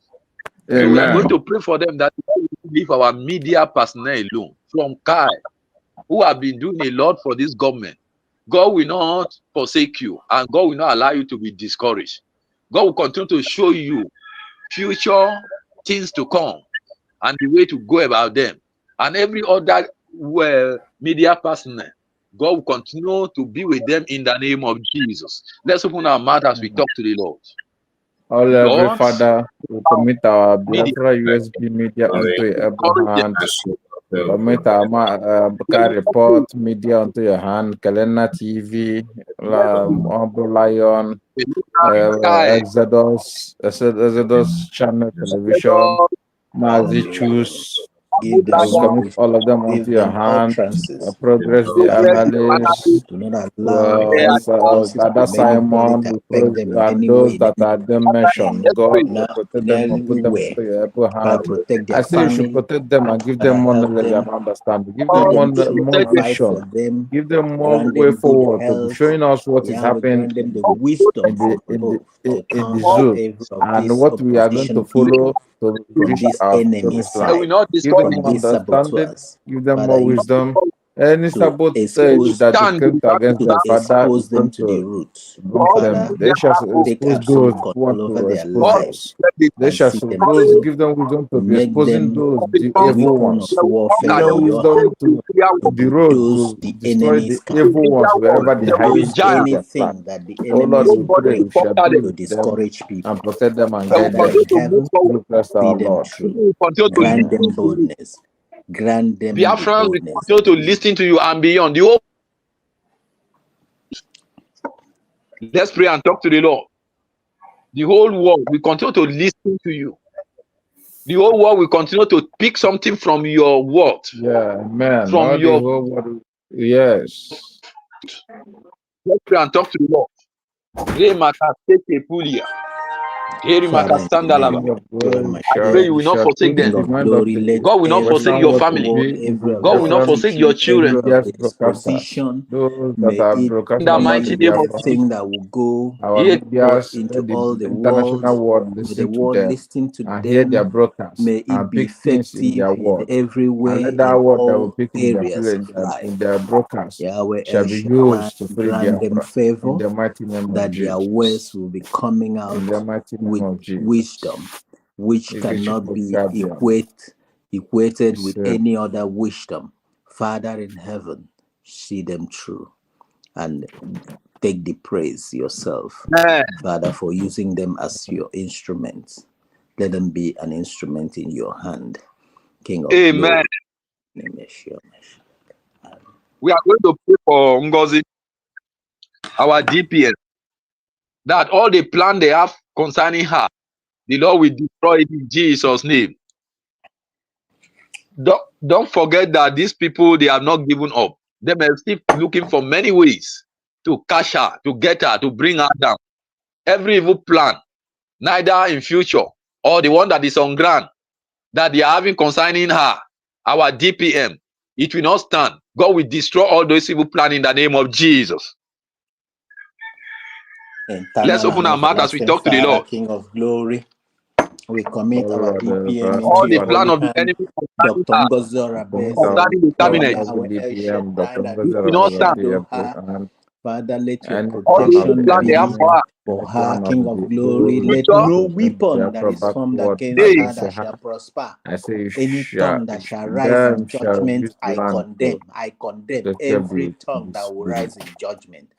So we are going to pray for them that we leave our media personnel alone, from Kai, who have been doing a lot for this government. God will not forsake you, and God will not allow you to be discouraged. God will continue to show you future things to come and the way to go about them. And every other media personnel, God will continue to be with them in the name of Jesus. Let's open our mouth as we talk to the Lord. Every Lord, Father, we commit our media, Biafra USB media unto your able encourage them. hand. Commit our report media unto your hand. Kalena TV, Humble Lion, Exodus Channel Television, Nazi Choose. Give them We more commit all of them give onto your them hand. utterances. Progress the analyst. Do not allow any voices to Dada anybody Simon, to affect them in and any way, those in that any are them mentioned, Let's pray. God will now, protect in them and put them anywhere. into your able Father, hand. protect I their say you should family. protect them and give them Father, more help knowledge and them. understanding. Give them Help God more, them will to more protect them. fight for vision. them. Give them more Grant way them good forward to be health. showing us what is Yahweh, happening grant them the God will wisdom from above to in the counter zoo every of and these what we are going to opposition follow people to from reach these our promised enemies, I will land. not Give them discourage from more you. these understanding. saboteurs. Give them Father, more you wisdom. Any to sabotage expose that is Stand with going that against to them, back. Father, expose is them going to the to roots. against God them. will Father, be They their shall backbone. take expose absolute those who want control over to their expose God lives us. will be They and shall see them expose, through. give them wisdom to be Make exposing them those, the the tongue. evil weapon of ones. They will come Give warfare that they them in will your say wisdom hand to to their to words. the road bulldoze to the destroy enemy's the camp, evil In their ones to words, wherever they they will hide be bulldoze inside giants. their plan. anything that the Oh Lord, enemies we will Nobody pray will you bring shall conquer be them. to with them discourage and people. protect them and They will guide Father them continue in to move heaven, forward. through Christ see our them Lord. through. People will continue to Grant Amen. them listen to you. boldness. Grant them the Biafrans will boldness continue that to they need. listen to you and beyond. The whole Let's pray and talk to the Lord. The whole world will continue to listen to you. The whole world will continue to pick something from your word. Yeah, man. From All your the whole world. Yes. let's pray and talk to the Lord. Father, in the name King of of Yeshua glory I pray you shall, will Mashiach, not shall forsake put them. in King the of mind of glory, the let God will not forsake professional your every what to family. be word, in every the God will not FM forsake your audacity, children. every of media's the broadcasters. exposition, Those that may are it In broadcasting the about mighty be name media of a from thing that will go our Jesus. medias, into let the all the world. international world May the listen to world them listen to and hear their them. broadcasts May it and be pick things in effective their in word. And everywhere, let that in word that will all pick in their areas of in life. their broadcast Yahweh shall El be Shaddai, used to free grant them Biafra in favor, the mighty name of that their words Jesus. will be coming In out the mighty name with of Jesus. wisdom, which cannot be equated with any other wisdom. Father in heaven, see them through and take the praise yourself, Amen. Father, for using them as your instruments. Let them be an instrument in your hand, King of Amen. glory. We are going to pray for Ngozi, our DPS, that all the plan they have concerning her, the Lord will destroy it in Jesus' name. Don't forget that these people, they have not given up. They may still looking for many ways to catch her, to get her, to bring her down. Every evil plan, neither in future or the one that is on ground that they are having concerning her, our DPM, it will not stand. God will destroy all those evil plans in the name of Jesus. Let's Eternal open and our mouth as we everlasting talk to the Father, Lord. King of glory, we commit All our of the DPM All into the your everlasting plan holy of the hand. enemy concerning Dr. her, Ngozi commit Orabueze, our concerning the oh cabinet, Ngozi Yahweh El DPM, Shaddai, Dr. that Ngozi you it will not stand. overshadow DPM, her. and Father, let your any All plan the of evil the protection plan they have be for enemy, her, any for her, plan of King the of glory. those Let future, no to bring weapon that Biafra is formed backward against hey, her against that her. shall prosper. I say, Any tongue that shall rise in them shall judgment, use I land condemn. to I condemn take every tongue that will the, rise in judgment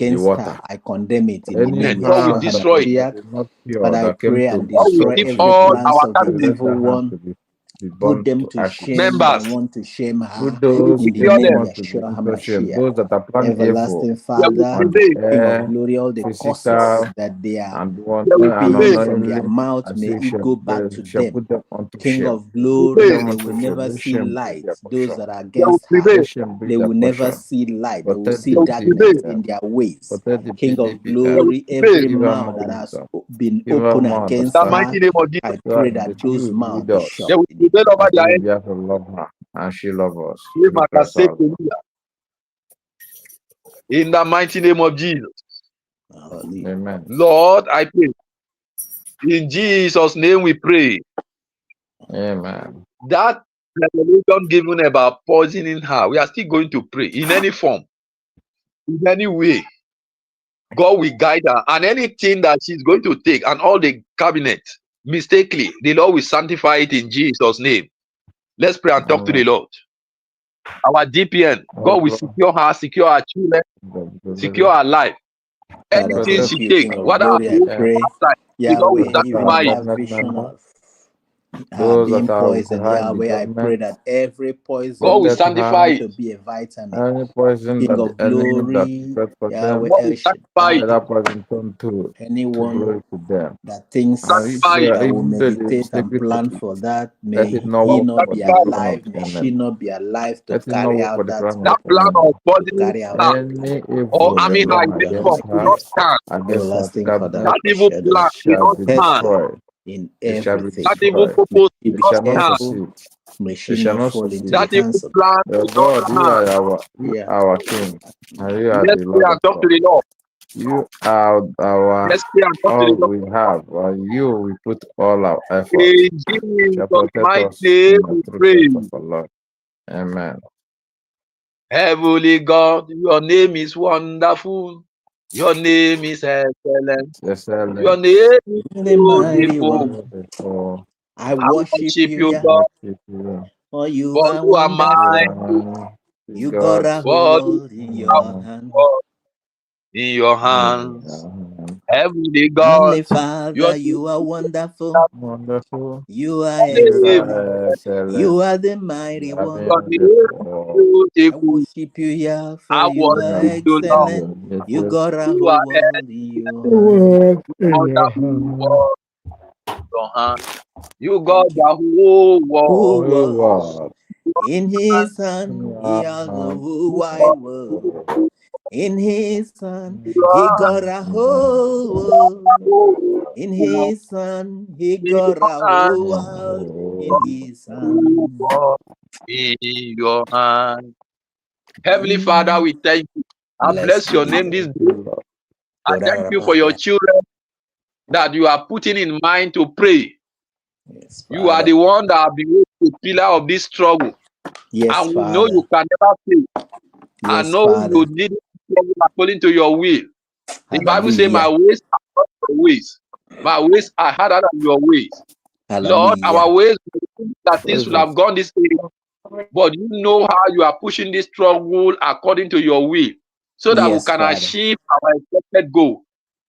the against her. water. I condemn it in the Any name God will Yeshua hand that destroy it. that HaMashiach. is not pure But I that came pray to and God will destroy keep every destruction, all plans our of the let cabinet evil that hand one. to be Put burned them to to shame ashes. that members. want to shame Put her He will those in the secure that name them. want to Yeshua destruction, HaMashiach. those that are planning evil Everlasting They will Father, on the prevail. King of air, glory, all the curses physical, that they are and one They will and speaking prevail. from their unknowingly, mouth, I may say it go back to shall them. put them onto King shame. of Put glory, Prevail. them they will onto shame. never Let see shame be light. their Those portion. that are They will against her, prevail. Let shame be they their will never portion. see light. They will Protect see They the will darkness prevail. in PDPM. their ways. Protect the King of They PDPM. will glory, prevail. every Give them mouth that has wisdom. been Give open them more In against the understanding. her, mighty name of Jesus. I So pray that that the those truth mouths lead be They us. shut will in the prevail name over I of say their we enemy. have to love her and she love us. In Look us out. the mighty name of Jesus. Hallelujah. Amen. Lord, I pray. In Jesus' name we pray. Amen. That revelation given about poisoning her, we are still going to pray in any form, in any way. God will guide her, and anything that she's going to take, and all the cabinet, mistakenly, the Lord will sanctify it in Jesus' name. Let's pray and talk to the Amen. Lord. Our DPN, Oh God will God, secure her, secure our children, secure our life. Father, Anything protect thank she you, take, King of whether at glory. I home them. or pray, outside, the Lord will Yahweh, Protect even our in sanctify it. that cabinet vision member. of Those being that are poisoned, behind the Yahweh, I pray government. that every poison God will will Protect turn sanctify her. out it. to be a vitamin. Any poison King that the of enemy that glory, prepared for them, Yahweh God El will sanctify let it. Shaddai, that poison turn to anyone glory to them. that And thinks Sanctify it. that will even though they meditate and mistakenly plan take it, for that, let may it not God he will work not for be the sanctify it. crown of alive, the may she enemy. not be alive to Let it not carry work for out the that crown of That the plan mission, of enemy. to poisoning carry out her that Any or evil harming her plot in Yahweh any El form against will her, not Shaddai, stand. against her everlasting Father, cabinet, That evil plan will shall not be stand. destroyed. in They shall be everything. That evil destroyed. May purpose she will be They not shall not stand. careful. succeed. May They she shall not not fall into the succeed. That evil hands of plan will not God, stand. you yeah. are our King, and you are Let's the pray Lord and of talk to Lords. the Lord. You are our Let's pray and talk to all the Lord. we have. On you we put all our effort. In Shall Jesus' protect mighty us name in the we true sense of pray. the Lord. Amen. Heavenly God, your name is wonderful. Your name is excellent. Your Excellent. name is The mighty beautiful. one, Beautiful. I I worship worship you, you, yeah, God, Worship you. for you for are you are You mine. wonderful. are You got God. a whole For you world in have your Mm, hand. God in your mm, hands. Heavenly God, Heavenly Father, you are wonderful. Wonderful. You are You excellent. are excellent. You are the You mighty are one. beautiful. I worship you, yeah, for I you want are Yeah. you to love. excellent. You Yes. got a You whole are world in your hand. What in your wonderful hand? world in your hand. You got Thank you. the whole Whole world. Oh, world wow. in his hand. He Yeah. has the whole You wide got world. In his hand, you he are got a whole world. In whole his hand, he in got your a hand. whole world. In his Whole hand. world in your hand. Heavenly Father, Mm. we thank you. I Blessed bless your be name your this Thank day. you, Lord. I thank you for your children that you are putting in mind to pray. Yes, You are Father. the one that have been the pillar of this struggle. Yes, And we know Father. you can never fail. I Yes, know you Father. need to struggle according to your will. The Bible says, my Hallelujah. ways are not your ways. My ways are harder than your ways. Lord, Hallelujah. our ways, we think that things Praise will Him. have gone this way, but you know how you are pushing this struggle according to your will, so that we Yes, can Father. achieve our expected goal.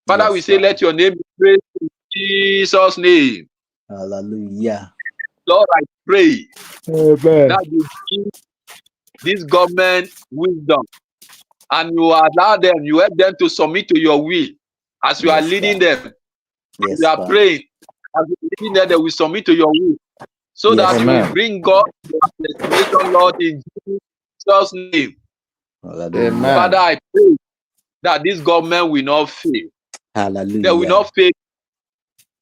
Father, we Yes, say, Father. let your name be praised in Jesus' name. Hallelujah. Lord, I pray Amen. that you give this government wisdom and you allow them, you help them to submit to your will as you are Yes, leading Father. them. We Yes, are Father. praying as you are leading them, they will submit to your will so that Yes, you will Amen. Father. bring God to our destination, Lord, in Jesus' name. Hallelujah. Father, Amen. I pray that this government will not fail. They will Hallelujah. not fail.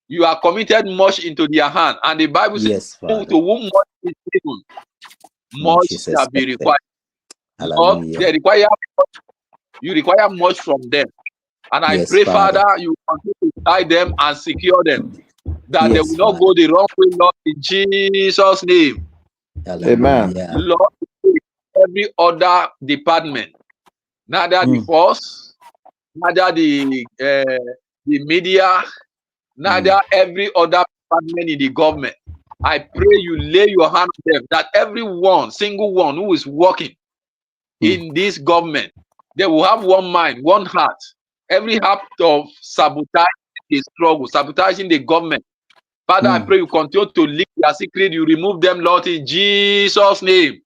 You are committed much into their hand. And the Bible says, Yes, to Father. whom much is given, Much much is shall be expected. required. Lord, Hallelujah. you require much from them. And I Yes, pray, Father. Father, you continue to guide them and secure them, that they will Yes, not Father. go the wrong way, Lord, in Jesus' name. Amen. Hallelujah. Lord, every other department, neither the Mm. force, neither the media, Mm. neither every other department in the government. I pray you lay your hand on them, that everyone, single one who is working in this government, they will have one mind, one heart. Every act of sabotaging the struggle, sabotaging the government. Father, I Mm. pray you continue to leak their secret. You remove them, Lord, in Jesus' name.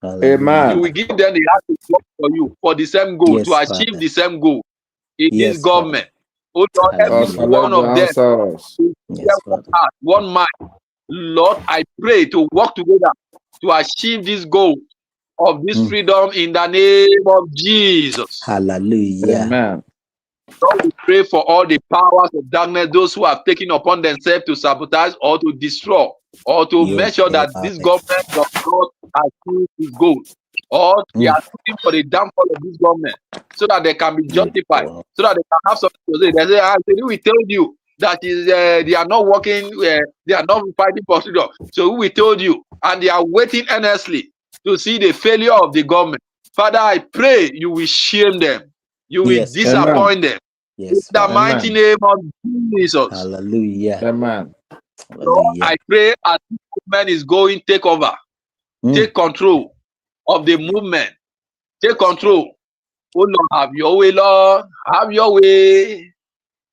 You Hallelujah. will Amen. give them the heart to work for you for the same goal, to Yes, achieve Father. the same goal in this Yes, Father. government. Oh Lord, every Also, Hallelujah. let one the of them answers. will give them Yes, one Father. heart, one mind. Lord, I pray to work together to achieve this goal of this Mm. freedom in the name of Jesus. Hallelujah. Amen. Lord, we pray for all the powers of darkness, those who have taken upon themselves to sabotage or to destroy or to You make sure that this are government does not achieve its goal, or they Mm. are looking for the downfall of this government so that they can be You justified, are- so that they can have something to say. They say, "Ah, we told you that is, they are not working, they are not fighting for freedom. So we told you, and they are waiting earnestly to see the failure of the government. Father, I pray you will shame them, you will Yes, Father. Amen. disappoint them. In Yes, the Father. mighty Amen. name of Jesus, Hallelujah. Amen. Lord, I Hallelujah. pray as this movement is going, take over, Mm. take control of the movement, take Yes, Father. control. Oh Lord, have your way, Lord, have your way,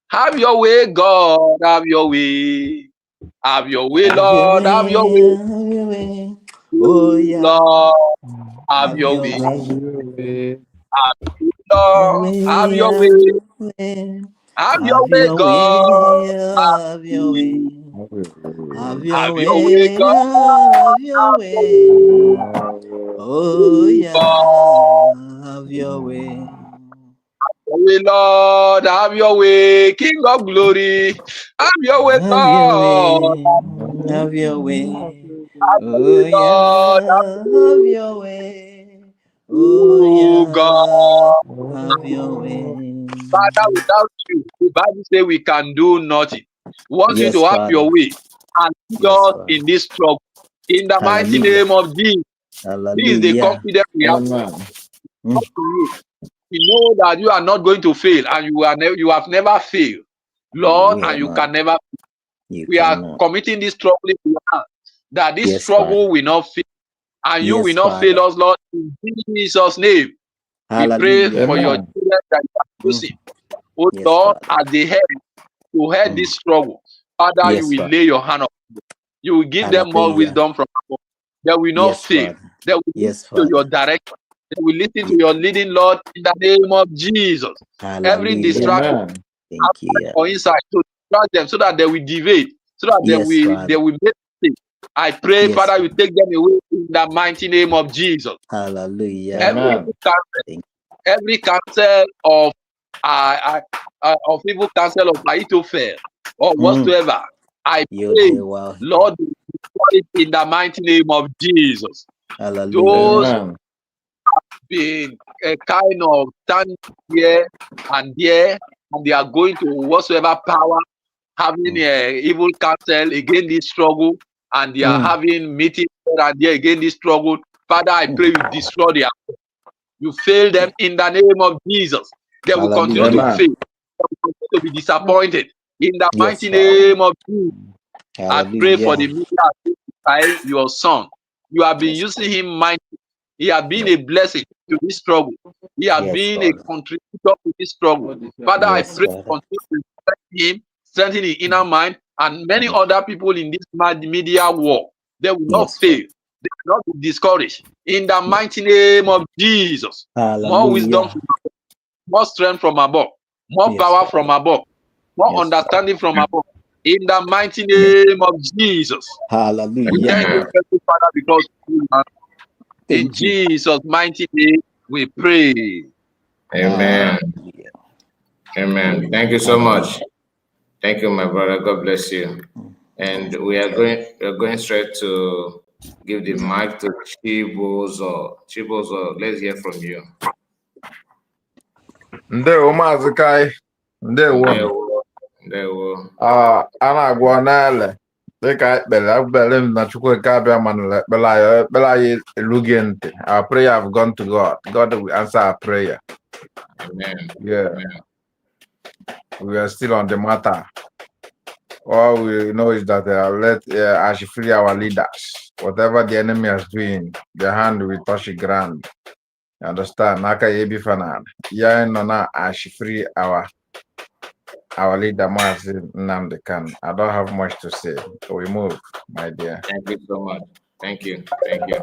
have your way, God, have your way, have your way, Have your Lord, have your way, way, have your way. Oh, oh yeah. Lord, have Have your your way, Have way. your way. Your Lord, have way, your way, have your way. have your Have way, your God, way, have have your your way, way. Have your Have way. your have your way, way, God, have your have your way. Have Oh, way, yeah. Have your way. your way, Lord, have your way, King of glory, have your way, Have your Lord, way, have your way. Oh, Lord, yeah. Have your way. Oh, oh yeah. God. Have your way. Father, without you, the Bible says we can do nothing. We want you Yes, to have your Father. way and lead Yes, us Father. in this struggle. In the mighty Hallelujah. name of Jesus, this is the Hallelujah. confidence we have Amen. Mm. to you. We know that you are not going to fail, and you have never failed, You Lord, and will you not. can never. You We are cannot. committing this struggle into your hands, that this Yes, Father. struggle will not fail, and you will Yes, not fail Father. us, Lord, in Jesus' name. We pray Hallelujah. for your Amen. children that you are Mm. choosing. Oh Yes, Lord, Father. as they head to head this struggle, Father, you Yes, will Father. lay your hand on them. You will give them more Hallelujah. wisdom from above. They will not Yes, fail. Father. They will listen Yes, to your Father. direction. They will listen to your leading, Lord, in the name of Jesus. Every Hallelujah. distraction Amen. Thank you. Yeah. or inside to distract them so that they will deviate, so that Yes, they Father. will make mistakes. I pray, Yes. Father, you take them away in the mighty name of Jesus. Hallelujah. Amen. Every counsel of evil counsel of Ahithophel or whatsoever, I pray, Wow. Lord, destroy it in the mighty name of Jesus. Hallelujah. Those Amen. being a kind of stand here and there, and they are going to whatsoever power having evil counsel against this struggle, and they are having meetings here and there against this struggle. Father, I pray you destroy their. You fail them in the name of Jesus. They will continue to Amen. fail. They will continue to be disappointed. In the Yes, mighty Father. name of Jesus, I pray for the Hallelujah. media, your son. You have been using him mightily. He has been a blessing to this struggle. He has Yes, been a Father. contributor to this struggle. Father, I Yes, pray Father. continue to strengthen his inner mind, and many other people in this media war. They will not Yes, fail. Father. They will not be discouraged. In the mighty name of Jesus, more wisdom, Hallelujah. more strength from above, more Yes, power Father. from above, more Yes, Father. understanding from above. In the mighty name of Jesus, we Hallelujah. thank you, Amen. Father, because you are in Thank you. Jesus' mighty name we pray. Amen. Hallelujah. Amen. Thank you so much. Thank you, my brother. God bless you. And we are going straight to give the mic to Chibozo. Chibozo, let's hear from you. Ndewo Maazị Kai. Ndewo. Ndewo. A na-agwọ n'ele dịka ekpere m na Chukwu nke abịa manụla ekpere anyị elughị ntị. Our prayer have gone to God. God will answer our prayer. Amen. Yeah, Amen. we are still on the matter. All we know is that I should free our leaders. Whatever the enemy is doing, their hand will touch the ground. You understand? Naka yebi fanan. Yeah, no, I should free our leader, Mazi Nnamdi Kanu. I don't have much to say. So we move, my dear. Thank you so much. Thank you. Thank you.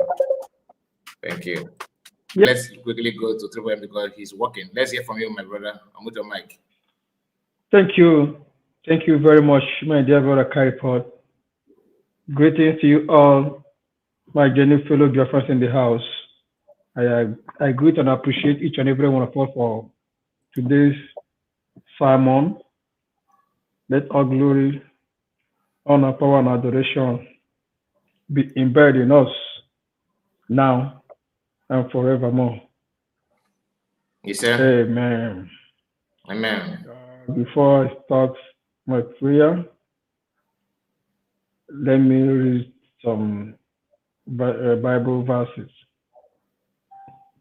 Thank you. Yeah. Let's quickly go to Triple M because he's working. Let's hear from you, my brother. I'm with your mic. Thank you. Thank you very much, my dear brother Karipot. Greetings to you all, my genuine fellow dear friends in the house. I greet and appreciate each and every one of us for today's sermon. Let all glory, honor, power, and adoration be embedded in us now and forevermore. Yes, sir. Amen. Amen. Before I start my prayer, let me read some Bible verses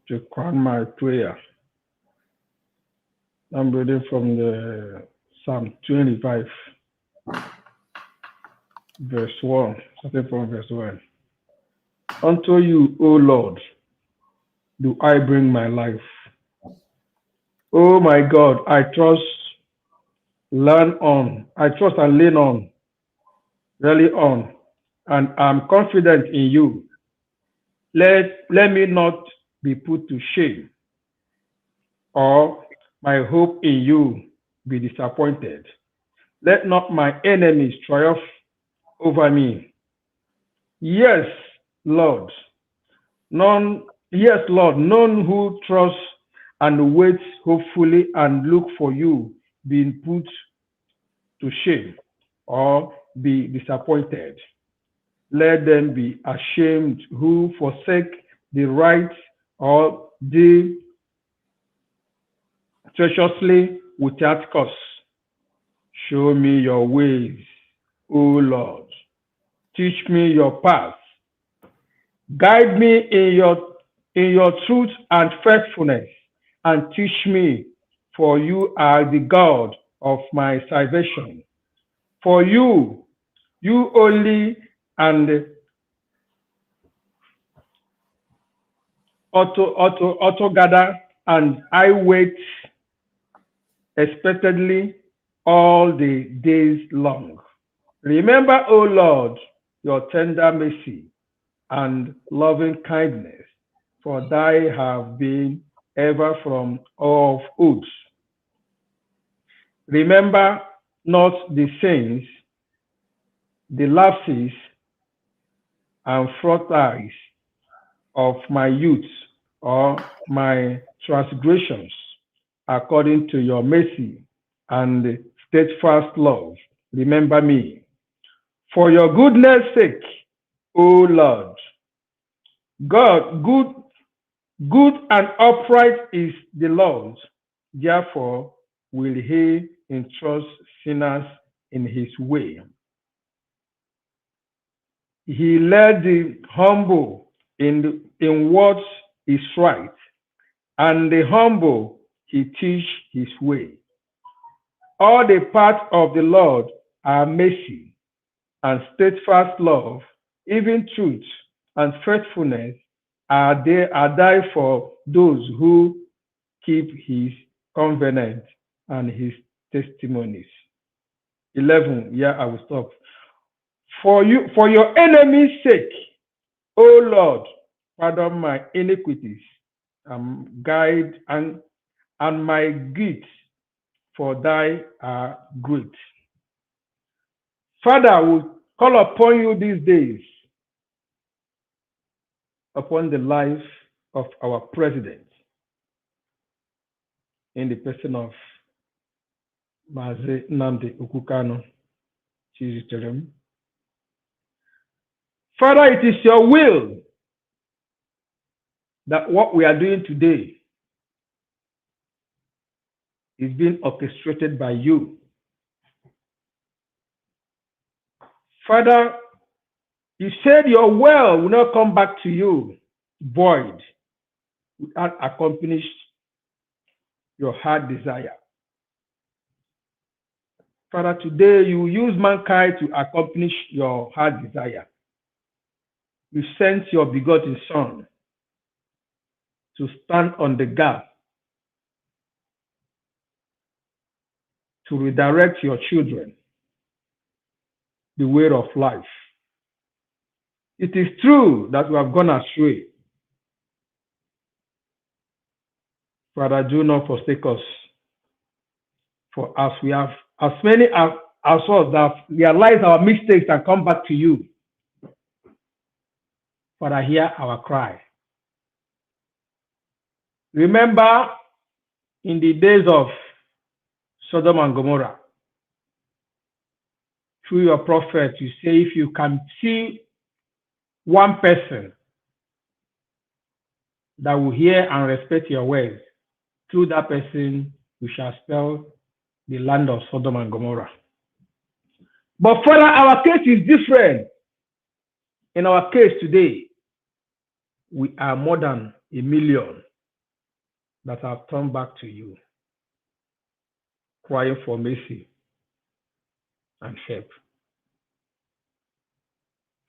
to crown my prayer. I'm reading from the Psalm 25, verse 1, starting from verse 1. Unto you, O Lord, do I bring my life. Oh my God, I trust and lean on, rely on, and I'm confident in you. Let me not be put to shame, or my hope in you be disappointed. Let not my enemies triumph over me. Yes, Lord. None who trusts and waits hopefully and look for you being put to shame or be disappointed. Let them be ashamed who forsake the right or deal treacherously without cause. Show me your ways, O Lord. Teach me your path. Guide me in your truth and faithfulness, and teach me, for you are the God of my salvation. For you only, and altogether, and I wait expectedly all the days long. Remember, O Lord, your tender mercy and loving kindness, for thy have been ever from of old. Remember not the sins, the lapses and fraughties of my youth, or my transgressions, according to your mercy and steadfast love. Remember me. For your goodness' sake, O Lord. God, good and upright is the Lord. Therefore will he entrust sinners in his way. He led the humble in what is right, and the humble he teach his way. All the paths of the Lord are mercy and steadfast love, even truth and faithfulness are there for those who keep his covenant and his testimonies. 11, here I will stop. For your enemies' sake, O Lord, pardon my iniquities, guide and my guilt, for thy are great. Father, we call upon you these days, upon the life of our president, in the person of Mazi Nnamdi Ukukano. Father, it is your will that what we are doing today is being orchestrated by you. Father, you said your will will not come back to you void without accomplished your heart desire. Father, today you use mankind to accomplish your heart desire. You sent your begotten Son to stand on the gap, to redirect your children the way of life. It is true that we have gone astray. Father, do not forsake us. For as we have, as many as us that have realized our mistakes and come back to you, Father, hear our cry. Remember in the days of Sodom and Gomorrah, through your prophet, you say if you can see one person that will hear and respect your words, through that person you shall spell the land of Sodom and Gomorrah. But Father, our case is different. In our case today, we are more than 1 million that have turned back to you, crying for mercy and help.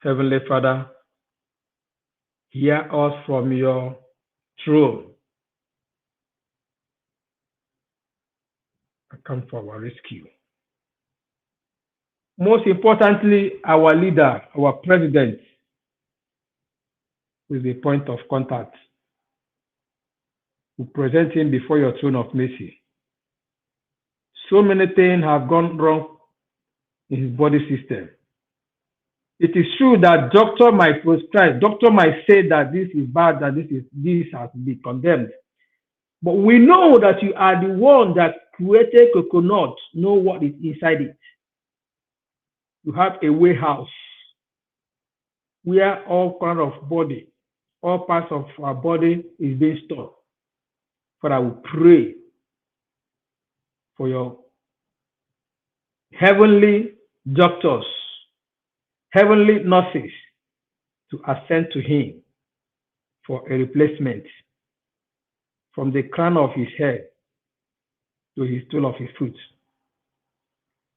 Heavenly Father, hear us from your throne and come for our rescue. Most importantly, our leader, our president, is the point of contact. We present him before your throne of mercy. So many things have gone wrong in his body system. It is true that doctor might prescribe, doctor might say that this is bad, that this has been condemned. But we know that you are the one that created coconut, know what is inside it. You have a warehouse where all kind of body, all parts of our body is being stored. But I will pray for your heavenly doctors, heavenly nurses to ascend to him for a replacement from the crown of his head to his sole of his foot.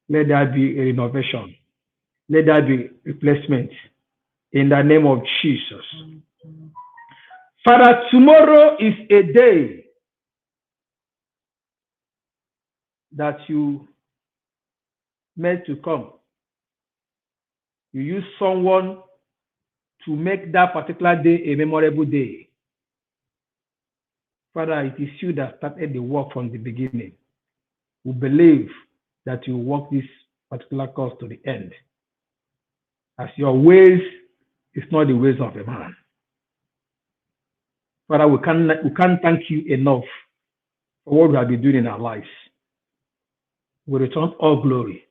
Let there be a renovation. Let there be replacement in the name of Jesus. Father, tomorrow is a day that you meant to come. You use someone to make that particular day a memorable day. Father, it is you that started the work from the beginning. We believe that you walk this particular course to the end. As your ways is not the ways of a man. Father, we can't thank you enough for what we have been doing in our lives. We return all glory,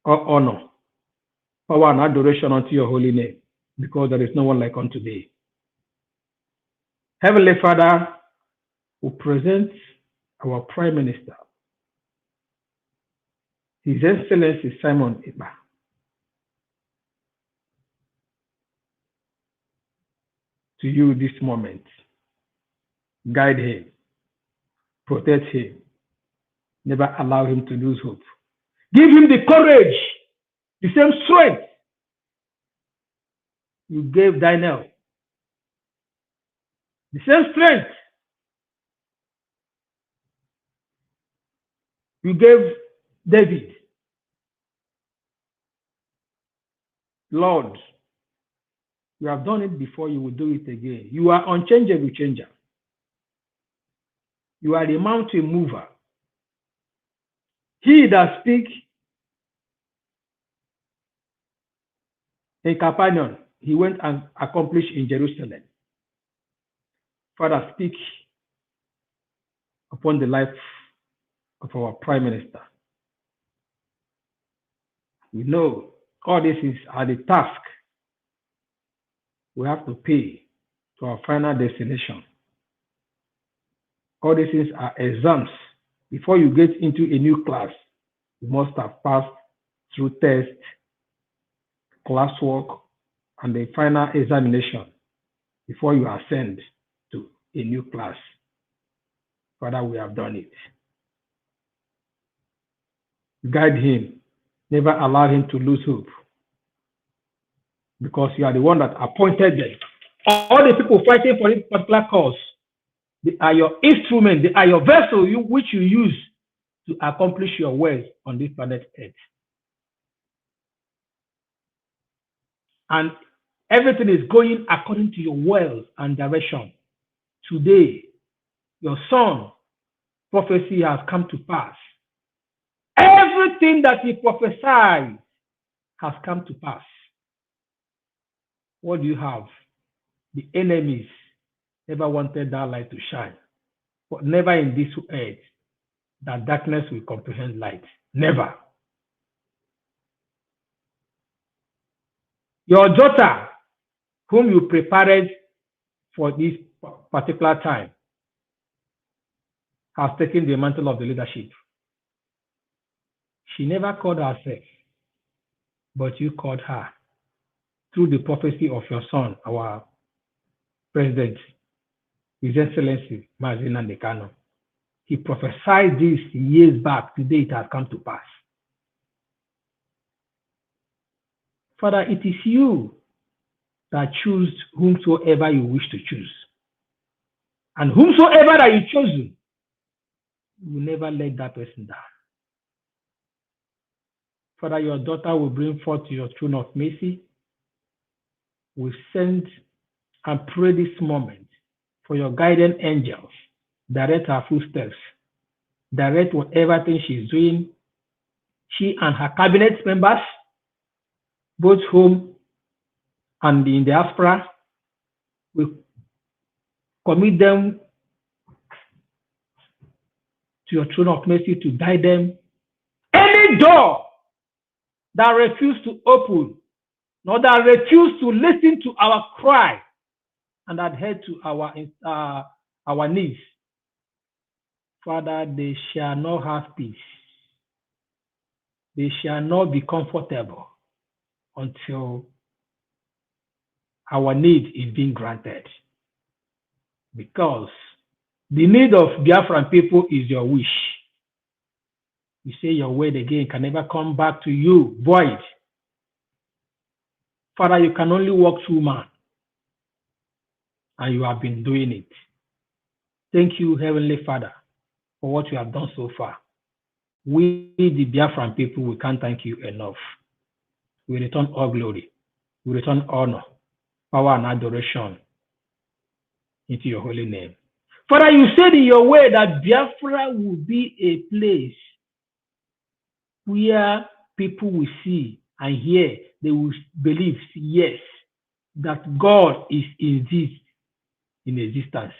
all honor, power, and adoration unto your holy name, because there is no one like unto thee. Heavenly Father, we present our Prime Minister, His Excellency Simon Ekpa, to you this moment. Guide him, protect him, never allow him to lose hope. Give him the courage, the same strength you gave Daniel, the same strength you gave David. Lord, you have done it before, you will do it again. You are unchangeable changer. You are the mountain mover. He that speaks in Capernaum, he went and accomplished in Jerusalem. Father, speak upon the life of our Prime Minister. We know all this are the task we have to pay to our final destination. All these things are exams. Before you get into a new class, you must have passed through tests, classwork, and the final examination before you ascend to a new class. Father, we have done it. Guide him. Never allow him to lose hope, because you are the one that appointed them. All the people fighting for this particular cause, they are your instrument, they are your vessel which you use to accomplish your work on this planet Earth. And everything is going according to your will and direction. Today, your son prophecy has come to pass. Everything that he prophesied has come to pass. What do you have? The enemies never wanted that light to shine, but never in this earth that darkness will comprehend light. Never. Your daughter, whom you prepared for this particular time, has taken the mantle of the leadership. She never called herself, but you called her through the prophecy of your son, our president, His Excellency Mazin Ndekano. He prophesied this years back. Today it has come to pass. Father, it is you that choose whomsoever you wish to choose. And whomsoever that you chosen, you will never let that person down. Father, your daughter will bring forth to your throne of mercy. We send and pray this moment for your guiding angels. Direct her footsteps. Direct whatever thing she's doing. She and her cabinet members, both home and in diaspora, we commit them to your throne of mercy to guide them. Any door that refuses to open, nor that refuses to listen to our cry and adhere to our needs, Father, they shall not have peace. They shall not be comfortable until our need is being granted. Because the need of Biafran people is your wish. You say your word again can never come back to you void. Father, you can only walk through man. And you have been doing it. Thank you, Heavenly Father, for what you have done so far. We, the Biafran people, we can't thank you enough. We return all glory. We return honor, power, and adoration into your holy name. Father, you said in your way that Biafra will be a place where people will see and hear, they will believe, yes, that God is indeed in existence.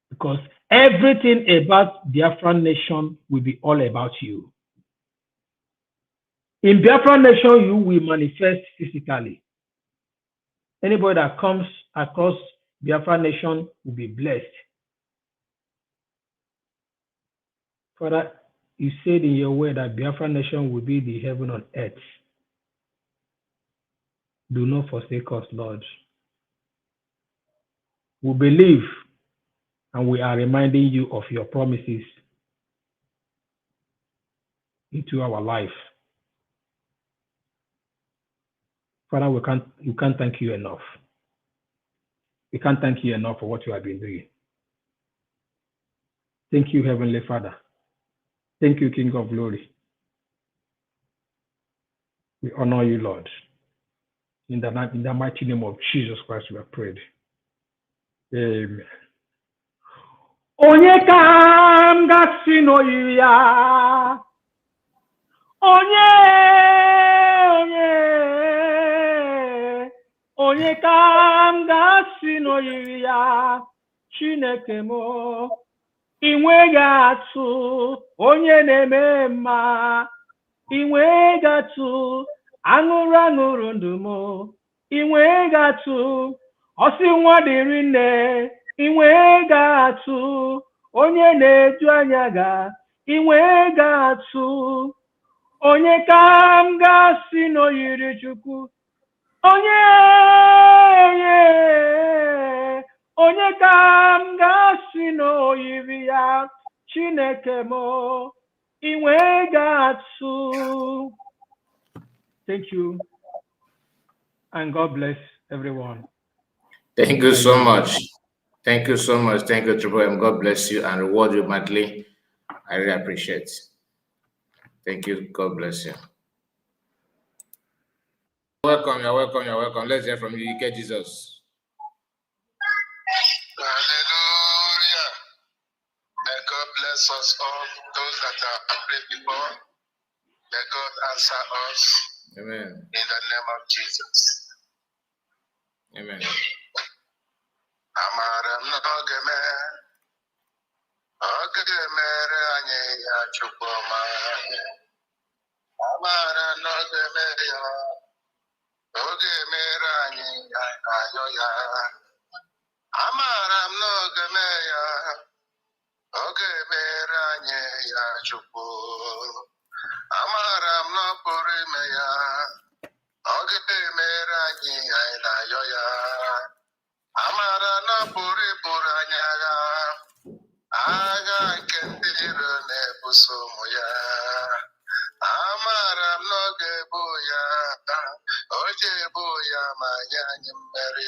Because everything about Biafran nation will be all about you. In Biafran nation, you will manifest physically. Anybody that comes across Biafran nation will be blessed. Father, you said in your word that Biafran nation will be the heaven on earth. Do not forsake us, Lord. We believe and we are reminding you of your promises into our life. Father, we can't thank you enough. We can't thank you enough for what you have been doing. Thank you, Heavenly Father. Thank you, King of Glory. We honor you, Lord. In the mighty name of Jesus Christ, we have prayed. Amen. Onye ka m gasị n'oyiri ya? Onye ka m gasị n'oyiri ya? Chineke m, ị nweghị atụ, onye na-eme mma. Ị nweghị atụ, aṅụrụ aṅụrụ ndụ m. Ị nweghị atụ, ọsị nwa dịrị nne. Ị nweghị atụ, onye na-eju anya ga. Ị nweghị atụ, onye ka m gasị n'oyiri Chukwu? Onye ka m gasị n'oyiri ya? Chineke m, ị nweghị atụ. Thank you, and God bless everyone. Thank you so much. Thank you so much. Thank you, Triple M. God bless you and reward you mightily. I really appreciate it. Thank you. God bless you. Welcome. You're welcome. You're welcome. Let's hear from you. You get Jesus. Hallelujah. May God bless us all. Those that are prayed before, may God answer us. Amen. In the name of Jesus. Amen. Amara n'ogeme, ogemere anyị ya Chukwuma. Amara n'ogeme ya, ogemere anyị ya ayo ya. Amara n'ogeme ya, ogemere anyị ya Chukwu. Amara n'okpuru ime ya, ogemere anyị ya ayo ya. Amara na pụrụ ịbụrụ anyị agha nke ndị iro na-ebuso ụmụ ya. Amara m n'oge bụ ya, oge bụ ya ma nye anyị mmeri.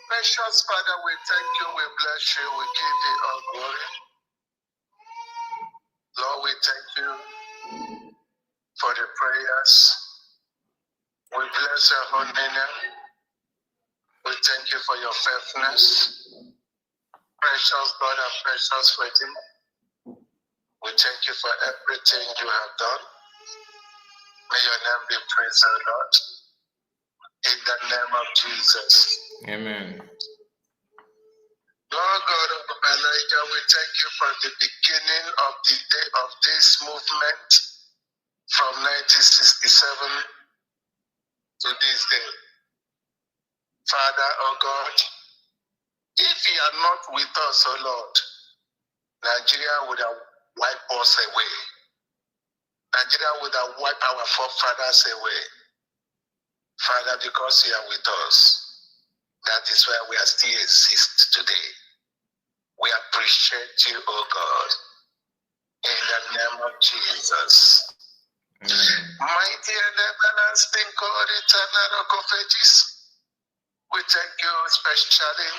Precious Father, we thank you, we bless you, we give thee all glory. Lord, we thank you for the prayers. We bless your holy name. We thank you for your faithfulness. Precious God and precious Redeemer. We thank you for everything you have done. May your name be praised, O Lord. In the name of Jesus. Amen. Lord God of Elijah, we thank you for the beginning of the day of this movement from 1967 to this day. Father, oh God, if you are not with us, oh Lord, Nigeria would have wiped us away. Nigeria would have wiped our forefathers away. Father, because you are with us, that is why we are still exist today. We appreciate you, oh God, in the name of Jesus. Mighty and everlasting God, eternal rock of ages, we thank you especially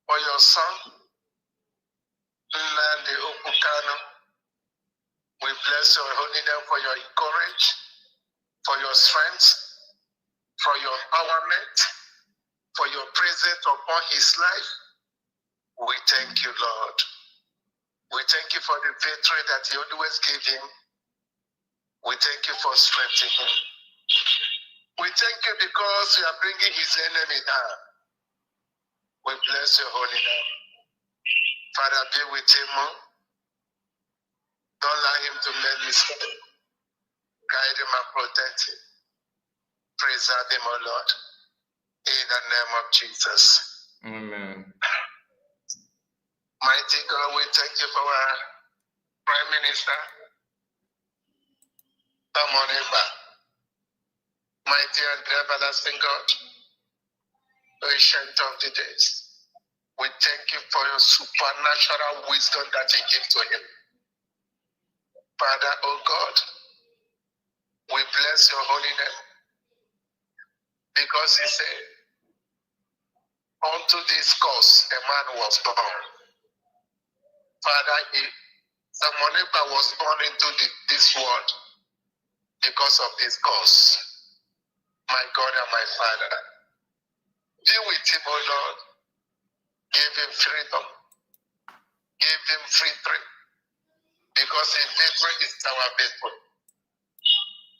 for your son, Nandi Okukano. We bless your holy name for your courage, for your strength, for your empowerment, for your presence upon his life. We thank you, Lord. We thank you for the victory that you always give him. We thank you for strengthening him. We thank you because you are bringing his enemy down. We bless your holy name. Father, be with him. Don't allow him to make mistakes. Guide him and protect him. Preserve him, O Lord. In the name of Jesus. Amen. Mighty God, we thank you for our Prime Minister. Come on, Ekpa. Mighty and everlasting God, ancient of the days. We thank you for your supernatural wisdom that you give to him. Father, oh God, we bless your holy name because he said, unto this cause a man was born. Father, Simon Ekpa was born into this world because of this cause. My God and my Father, be with him, O Lord. Give him freedom. Give him victory. Because his victory is our victory.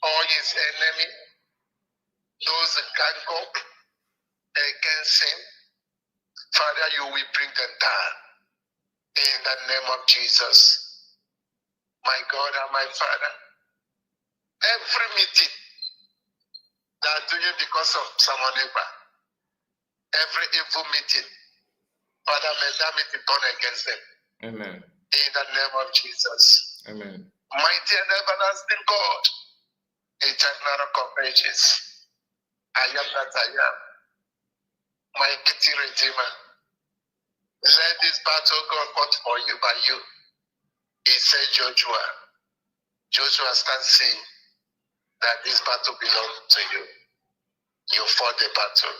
All his enemy, those that gang up against him, Father, you will bring them down. In the name of Jesus. My God and my Father, every meeting that do you because of Simon Ekpa, every evil meeting, Father, may that meeting turn against them. Amen. In the name of Jesus. Amen. Mighty and everlasting God, eternal rock of ages, I am that I am, mighty Redeemer. Let this battle go fought for you by you. He said, Joshua stand see that this battle belongs to you. You fought the battle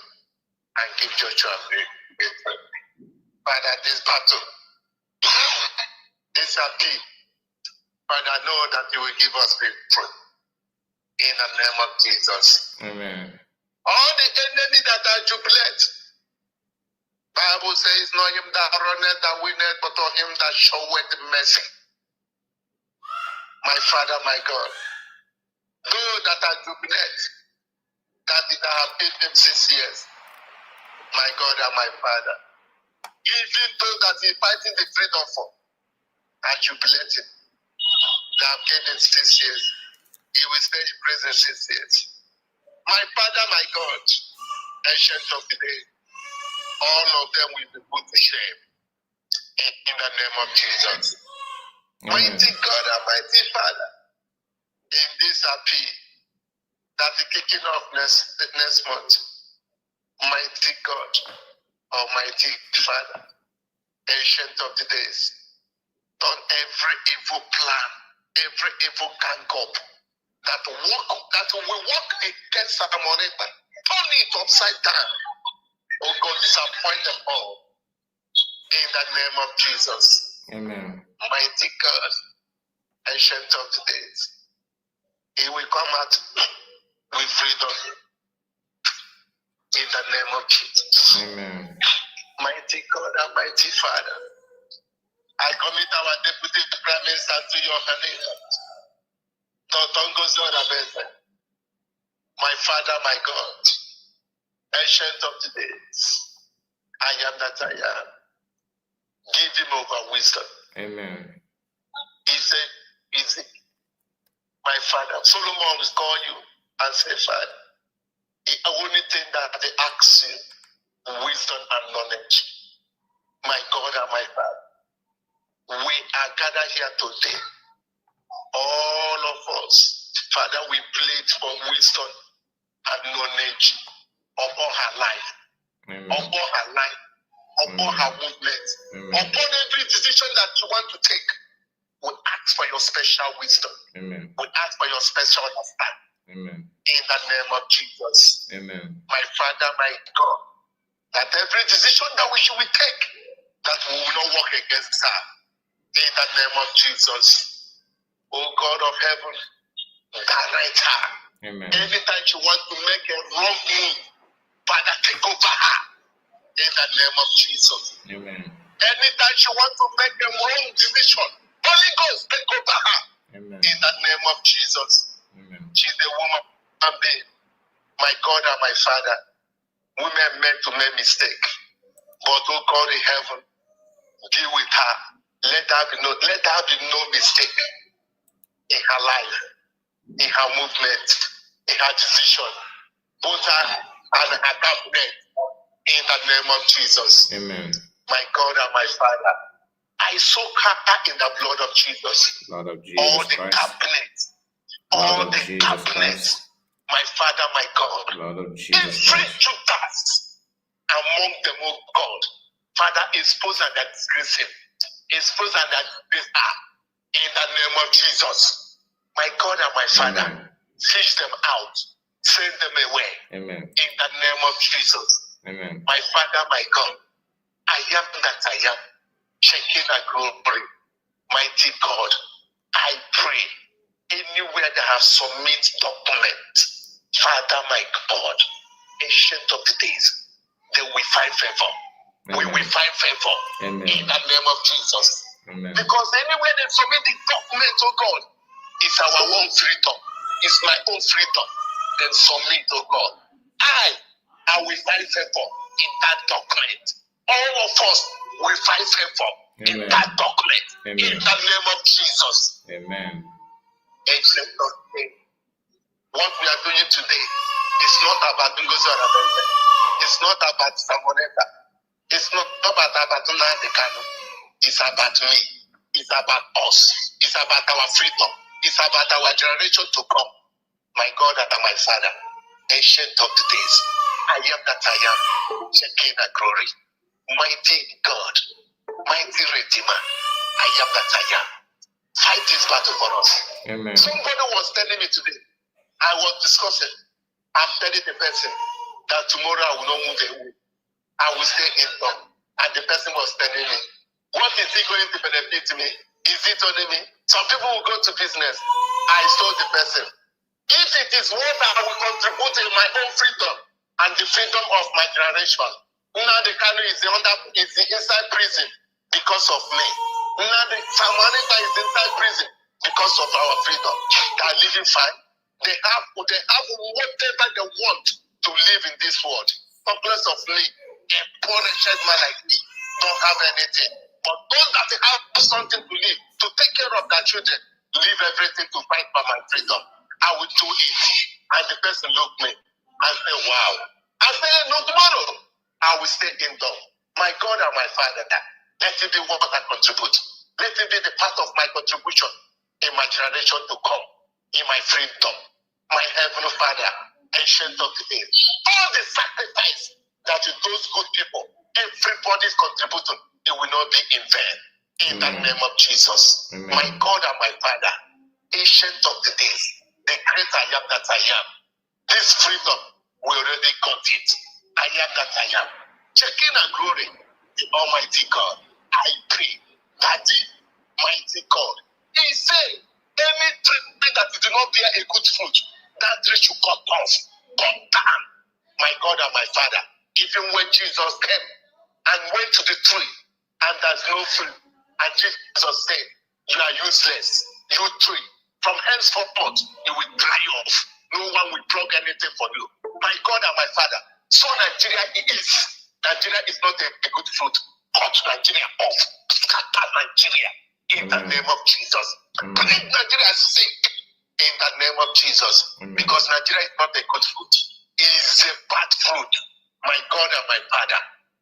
and give Joshua victory. Father, this battle, this appeal, Father, know that you will give us victory. In the name of Jesus. Amen. All the enemy that are jubilant, Bible says, not him that runneth, that winneth, but on him that showeth mercy. My Father, my God, those that are jubilant, that have been him 6 years, my God and my Father, even those that he fighting the freedom for, are jubilating. They have gained him 6 years. He will stay in prison 6 years. My Father, my God, ancient of the day, all of them will be put to shame in the name of Jesus. Amen. Mighty God and mighty Father, in this appeal that is kicking off next month, mighty God, almighty Father, ancient of the days, turn every evil plan, every evil gang up that will work against Simon Ekpa, turn it upside down. Oh God, disappoint them all. In the name of Jesus. Amen. Mighty God, ancient of the days, he will come out with freedom. In the name of Jesus. Amen. Mighty God and mighty Father, I commit our Deputy Prime Minister to your hands. Dr. Ngozi Orabueze, my Father, my God, ancient of the days, I am that I am. Give him over wisdom. Amen. He said, my Father, Solomon will call you and say, Father, the only thing that they ask you, wisdom and knowledge. My God and my Father, we are gathered here today. All of us, Father, we plead for wisdom and knowledge upon her life, upon her life, upon her movement, upon every decision that you want to take. We ask for your special wisdom. Amen. We ask for your special understanding. Amen. In the name of Jesus. Amen. My Father, my God, that every decision that we should take, that we will not work against her. In the name of Jesus. Oh God of heaven, direct her. Amen. Anytime she wants to make a wrong move, Father, take over her. In the name of Jesus. Amen. Anytime she wants to make a wrong decision, Holy Ghost, take over her. Amen. In the name of Jesus. Amen. She's a woman and being. My God and my Father, women meant to make mistake. But oh God in heaven, deal with her. Let there be no mistake in her life, in her movement, in her decision, both her and her cabinet. In the name of Jesus. Amen. My God and my Father, I soak her in the blood of Jesus. Blood of Jesus All the Christ. cabinets, Blood all of the Jesus cabinets, Christ. my Father, my God, Blood of Jesus every Christ. Judas among them, oh God, Father, expose and disgrace him. Expose and disgrace her. In the name of Jesus. My God and my Father, fish them out. Send them away. Amen. In the name of Jesus. Amen. My Father, my God, I am that I am. Checking a glory. Mighty God, I pray anywhere that have submit document, Father, my God, ancient of the days, they will find favor. Amen. We will find favor. Amen. In the name of Jesus. Amen. Because anywhere they submit the document, oh God, it's our own freedom. It's my own freedom. Then submit, oh God. I will find favor in that document. All of us will find favor in that document. Amen. In the name of Jesus. Amen. Ancient of days. What we are doing today is not about Ngozi Orabueze. It's not about Samoneta. It's not about Abatuna Dekano. It's about me. It's about us. It's about our freedom. It's about our generation to come. My God and my Father, ancient of the days, I am that I am, checking a glory. Mighty God, mighty Redeemer, I am that I am. Fight this battle for us. Amen. Somebody was telling me today, I was discussing, I'm telling the person that tomorrow I will not move away. I will stay in town. And the person was telling me, what is it going to benefit me? Is it only me? Some people will go to business. I told the person, if it is what I will contribute in my own freedom and the freedom of my generation, now the country is inside prison because of me. Now the Samarita is inside prison because of our freedom. They are living fine. They have whatever they want to live in this world. Complex of me, a poor wretched man like me, don't have anything. But those that have something to live, to take care of their children, leave everything to fight for my freedom. I will do it. And the person looked at me and said, wow. I said, no, tomorrow I will stay indoor. My God and my Father, let it be what I contribute. Let it be the part of my contribution in my generation to come, in my freedom. My Heavenly Father, ancient of the days. All the sacrifice that those good people, everybody's contributing, it will not be in vain. In the name of Jesus. Amen. My God and my Father, ancient of the days, the great I am that I am. This freedom, we already got it. I am that I am. Checking and glory, the Almighty God. I pray that the mighty God, He said, any tree that do not bear a good fruit, that tree should cut off, cut down. My God and my Father, even when Jesus came and went to the tree, and there's no fruit, and Jesus said, you are useless, you tree. From henceforth, you will dry off. No one will plug anything for you. My God and my Father, so Nigeria is. Nigeria is not a good fruit. Cut Nigeria off. Scatter Nigeria in the name of Jesus. Bring Nigeria sick in the name of Jesus. Because Nigeria is not a good fruit. It is a bad fruit. My God and my Father,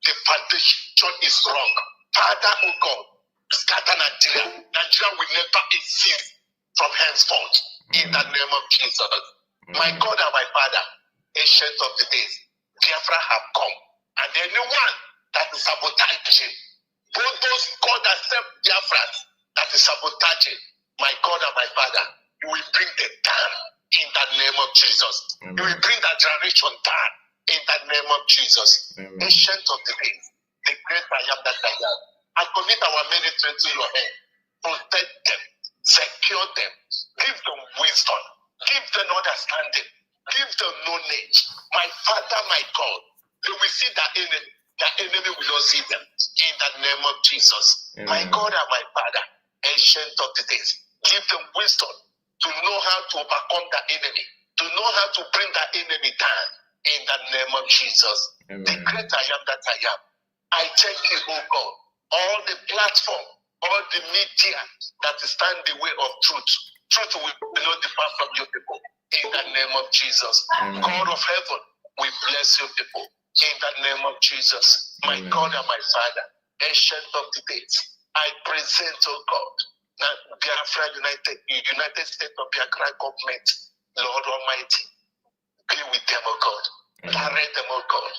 the foundation is wrong. Father, oh God, scatter Nigeria. Nigeria will never exist from henceforth in the name of Jesus. My God and my Father, ancient of the days, Biafra have come. And anyone that is sabotaging, both those God that serve Biafra that is sabotaging, my God and my Father, you will bring them down in the name of Jesus. You will bring that generation down in the name of Jesus. Ancient of the days, the great I am that I am. I commit our ministry to your hand. protect them, secure them, give them wisdom, give them understanding, give them knowledge. My Father, my God, they will see that enemy will not see them. In the name of Jesus. Amen. My God and my Father, ancient of the days, give them wisdom to know how to overcome the enemy, to know how to bring the enemy down. In the name of Jesus. Amen. The great I am that I am. I thank you, oh God, all the platform, all the media that stand in the way of truth. Truth will not depart from your people. In the name of Jesus. Amen. God of heaven, we bless your people. In the name of Jesus. My Amen. God and my Father, ancient of the days, I present, oh God, that Biafra United States of Biafra government, Lord Almighty, be with them, oh God. Direct them, oh God.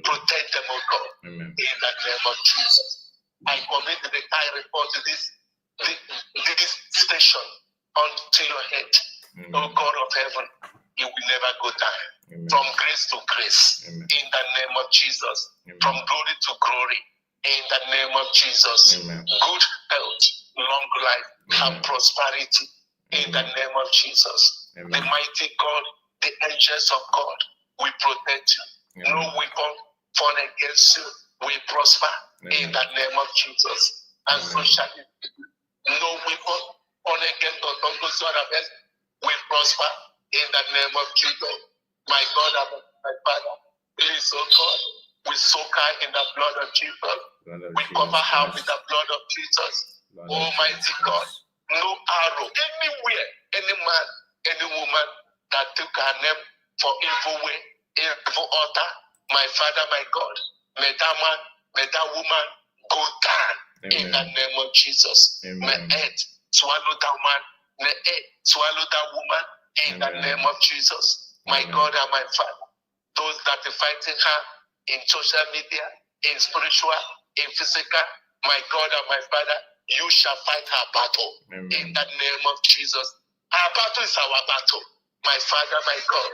Protect them, oh God. Amen. In the name of Jesus. I commit the entire report to this station unto your head. Amen. Oh God of heaven, you will never go down. Amen. From grace to grace. Amen. In the name of Jesus. Amen. From glory to glory. In the name of Jesus. Amen. Good health, long life, Amen. And prosperity. Amen. In the name of Jesus. Amen. The mighty God, the angels of God will protect you. Amen. No weapon formed against you will prosper. Amen. In the name of Jesus. And Amen. So shall it be. No weapon formed against us will prosper. In the name of Jesus. My God and my Father, please, oh God, we soak her in the blood of Jesus. We cover her with the blood of Jesus. Almighty God, no arrow anywhere, any man, any woman that took her name for evil way, evil altar, my Father, my God, may that man, may that woman go down. Amen. In the name of Jesus. Amen. May earth swallow that man, may earth swallow that woman in Amen. The name of Jesus. My Amen. God and my Father, those that are fighting her in social media, in spiritual, in physical, my God and my Father, you shall fight her battle. Amen. In the name of Jesus. Our battle is our battle. My Father, my God,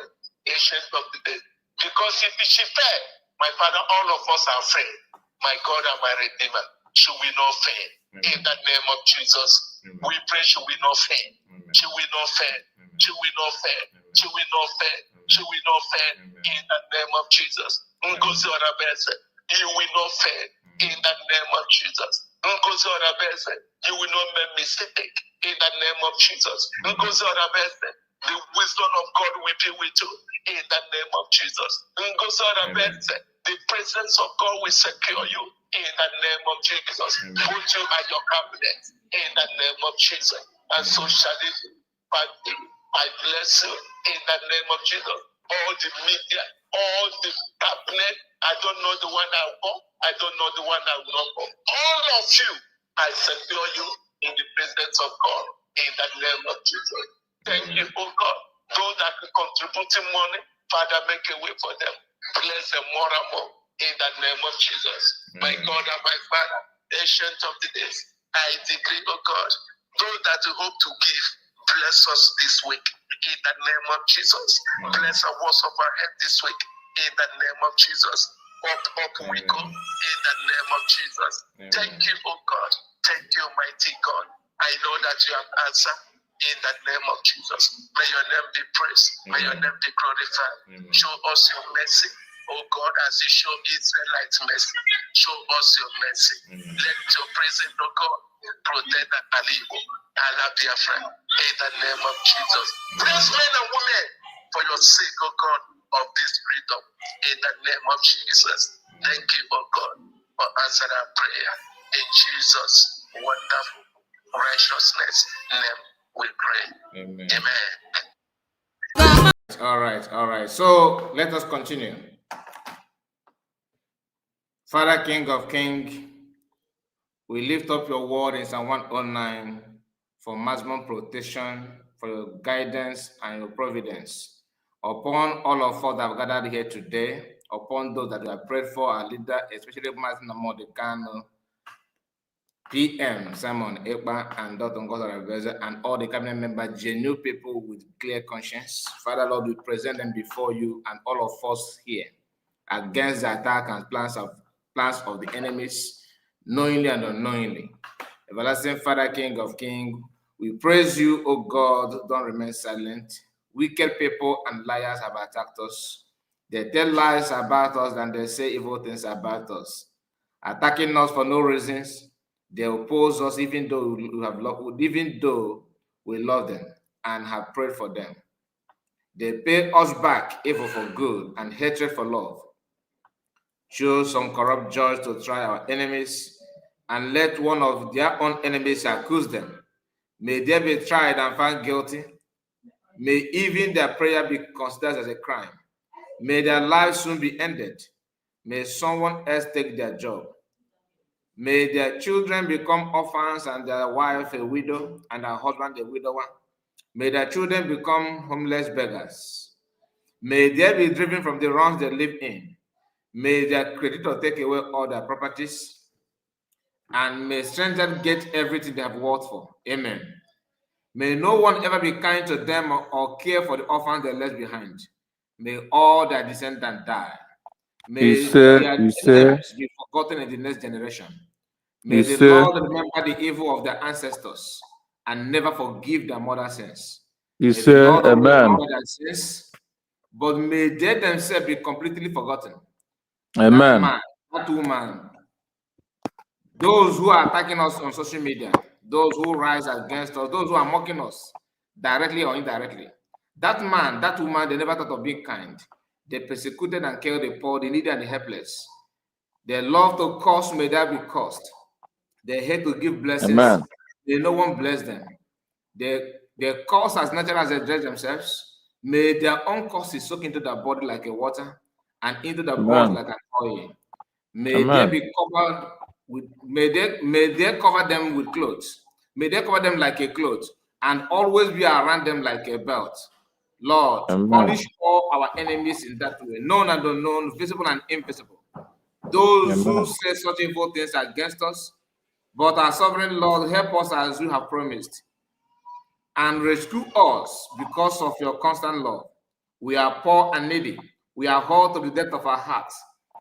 ancient of the day. Because if she fail, my Father, all of us are fail. My God and my Redeemer, she will not fail. Amen. In the name of Jesus. Amen. We pray she will not fail. Amen. She will not fail. Amen. She will not fail. She will not fail. She will not fail. In the name of Jesus. Ngozi Orabueze, you will not fail. In the name of Jesus. Ngozi Orabueze, you will not make mistake. In the name of Jesus. Ngozi Orabueze, the wisdom of God will be with you. In the name of Jesus. Ngozi Orabueze, the presence of God will secure you. In the name of Jesus. Put you at your cabinet. In the name of Jesus. And so shall it be. I bless you in the name of Jesus. All the media, all the cabinet, I don't know the one that will go, I don't know the one that will not go. All of you, I secure you in the presence of God in the name of Jesus. Thank you, oh God. Those that are contributing money, Father, make a way for them. Bless them more and more in the name of Jesus. My God and my Father, ancient of the days, I decree, oh God, those that you hope to give, bless us this week in the name of Jesus. Bless our words of our head this week in the name of Jesus. Up we go in the name of Jesus. Thank you, oh God. Thank you, mighty God. I know that you have answered in the name of Jesus. May your name be praised. May your name be glorified. Show us your mercy, oh God, as you show Israelites mercy. Show us your mercy. Let your presence, oh God, protect the Alibo. Allah be a friend. In the name of Jesus. Bless men and women for your sake, oh God, of this freedom. In the name of Jesus. Thank you, oh God, for answering our prayer. In Jesus' wonderful righteousness name we pray. Amen. Amen. All right. So let us continue. Father, King of Kings, we lift up your word in Psalm 109 for maximum protection, for your guidance and your providence upon all of us that have gathered here today, upon those that we have prayed for, our leader, especially Martin Amodekano, PM Simon Ekpa, and Dr. Ngozi Orabueze, and all the cabinet members, genuine people with clear conscience. Father, Lord, we present them before you and all of us here against the attack and plans of the enemies, knowingly and unknowingly. Everlasting Father, King of Kings, we praise you, O God. Don't remain silent. Wicked people and liars have attacked us. They tell lies about us and they say evil things about us, attacking us for no reasons. They oppose us even though we love them and have prayed for them. They pay us back evil for good and hatred for love. Choose some corrupt judge to try our enemies and let one of their own enemies accuse them. May they be tried and found guilty. May even their prayer be considered as a crime. May their lives soon be ended. May someone else take their job. May their children become orphans and their wife a widow and her husband a widower. May their children become homeless beggars. May they be driven from the wrongs they live in. May their creditor take away all their properties. And may strangers get everything they have worked for. Amen. May no one ever be kind to them or care for the orphans they left behind. May all their descendants die. May their names be forgotten in the next generation. May the Lord remember the evil of their ancestors and never forgive their mother's sins. May the Lord remember their sins, but may they themselves be completely forgotten. Amen. That man, that woman, those who are attacking us on social media, those who rise against us, those who are mocking us, directly or indirectly. That man, that woman, they never thought of being kind. They persecuted and killed the poor, the needy, and the helpless. They love to curse, may that be cursed. They hate to give blessings. Amen. May no one bless them. They curse as natural as they dress themselves. May their own curses soak into their body like a water and into their bones like an oil. May they be covered with, may they cover them with clothes. May they cover them like a cloth and always be around them like a belt. Lord, punish all our enemies in that way, known and unknown, visible and invisible. Those who say such evil things against us, but our sovereign Lord, help us as you have promised, and rescue us because of your constant love. We are poor and needy. We are hurt to the depth of our hearts.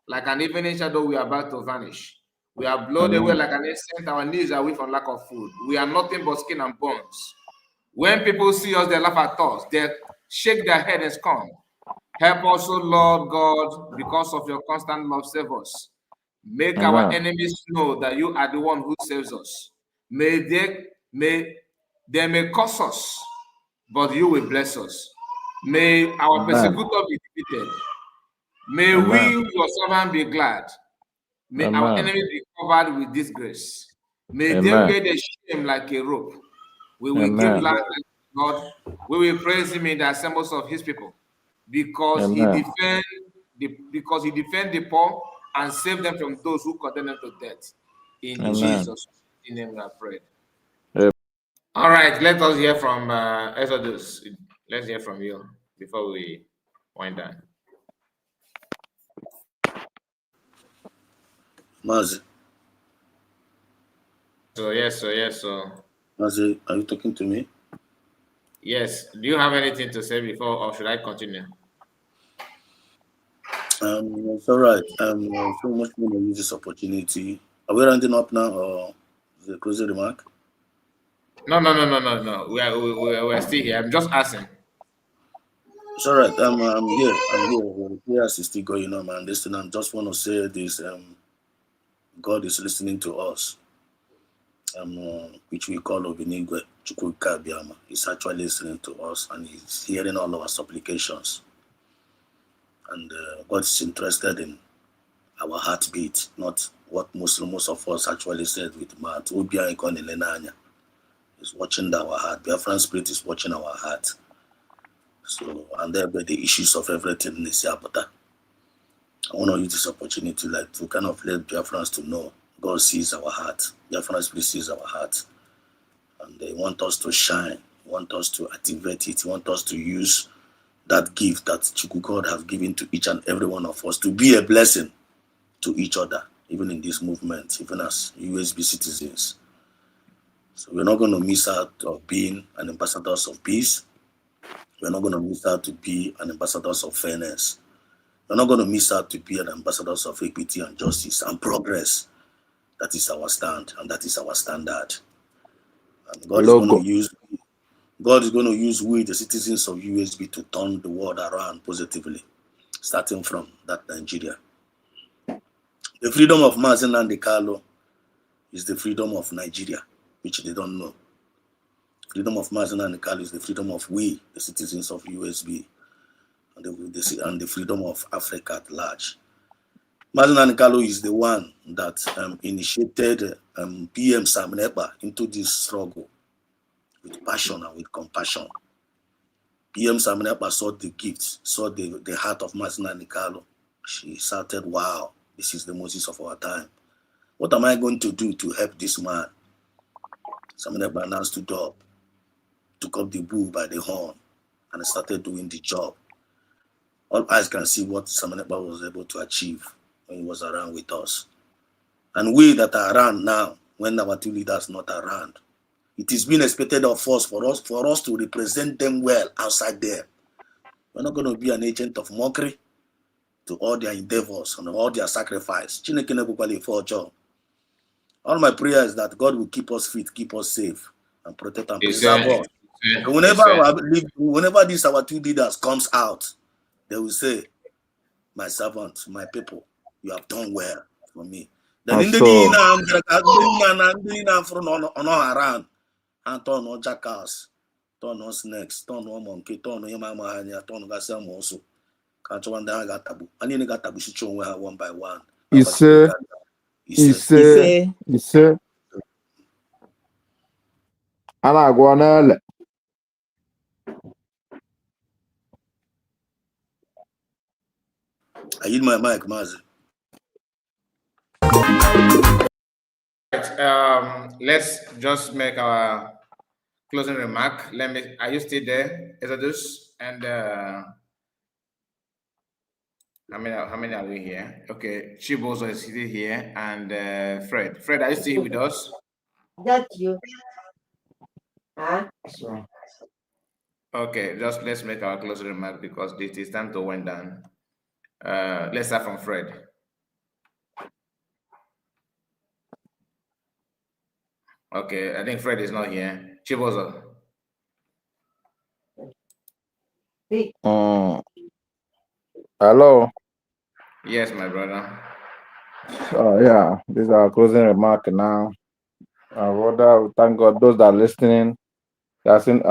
Like an evening shadow, we are about to vanish. We are blown away like an insect. Our knees are weak from lack of food. We are nothing but skin and bones. When people see us, they laugh at us. They shake their head and scorn. Help us, O Lord God, because of your constant love, save us. Make our enemies know that you are the one who saves us. May they curse us, but you will bless us. May our persecutor be defeated. May we, your servant, be glad. May our enemies be covered with disgrace. May they wear the shame like a rope. We will give land to God. We will praise him in the assemblies of his people, because he defend the poor and save them from those who condemn them to death. In Jesus' name we are prayed. All right, let us hear from Exodus. Let's hear from you before we wind down. Mazi. Yes. Mazi, are you talking to me? Yes. Do you have anything to say before, or should I continue? It's all right. So much more to use this opportunity. Are we rounding up now, or is it a closing remark? No. We're still here. I'm just asking. It's all right. I'm here. The prayers is still going on, man. Listen, I just want to say this. God is listening to us. Which we call Obinigwe Chukwuka Biama. He's actually listening to us, and he's hearing all our supplications. And God is interested in our heartbeat, not what most of us actually said with mouth. He's watching our heart. Biafran Spirit is watching our heart. So, and there be the issues of everything in this Yabata. I want to use this opportunity to kind of let Biafrans to know God sees our heart. Biafran Spirit sees our heart. And they want us to shine. Want us to activate it. Want us to use that gift that Chukwu God have given to each and every one of us to be a blessing to each other, even in this movement, even as USB citizens. So we're not going to miss out of being an ambassadors of peace. We're not going to miss out to be an ambassadors of fairness. We're not going to miss out to be an ambassadors of equity and justice and progress That is our stand, and that is our standard. And God is going to use we, the citizens of USB, to turn the world around positively, starting from that Nigeria. The freedom of Mazi Nnamdi Kanu is the freedom of Nigeria, which they don't know. Freedom of Mazi Nnamdi Kanu is the freedom of we, the citizens of USB, and the freedom of Africa at large. Mazi Nnamdi Kanu is the one that initiated PM Sam Ekpa into this struggle with passion and with compassion. PM Sam Ekpa saw the gifts, saw the heart of Mazi Nnamdi Kanu. She shouted, "Wow, this is the Moses of our time. What am I going to do to help this man?" Sam Ekpa announced to up, took up the bull by the horn, and started doing the job. All eyes can see what Sam Ekpa was able to achieve when he was around with us. And we that are around now, when our two leaders not around, it is being expected of us for us to represent them well outside there. We're not going to be an agent of mockery to all their endeavors and all their sacrifice. All my prayer is that God will keep us fit, keep us safe, and protect and preserve us. Whenever these our two leaders comes out, they will say, "My servants, my people, you have done well for me." Then in the around and turn on jackals, turn on snakes, turn on monkey, turn on yamamahanya, turn on gasam also. Can't one down got tabu. And you got tabu one by one. He said, Ana Guanel. I use my mic, Mazi. Let's just make our closing remark. Are you still there, Exodus? And how many are we here? Okay, Chibozo is still here, and Fred. Fred, are you still with us? That's you. Huh? Okay, let's make our closing remark because it is time to wind down. Let's start from Fred. Okay, I think Fred is not here. Chibozo. Hello. Yes, my brother. Yeah, this is our closing remark now. Brother, thank God those that are listening. They have seen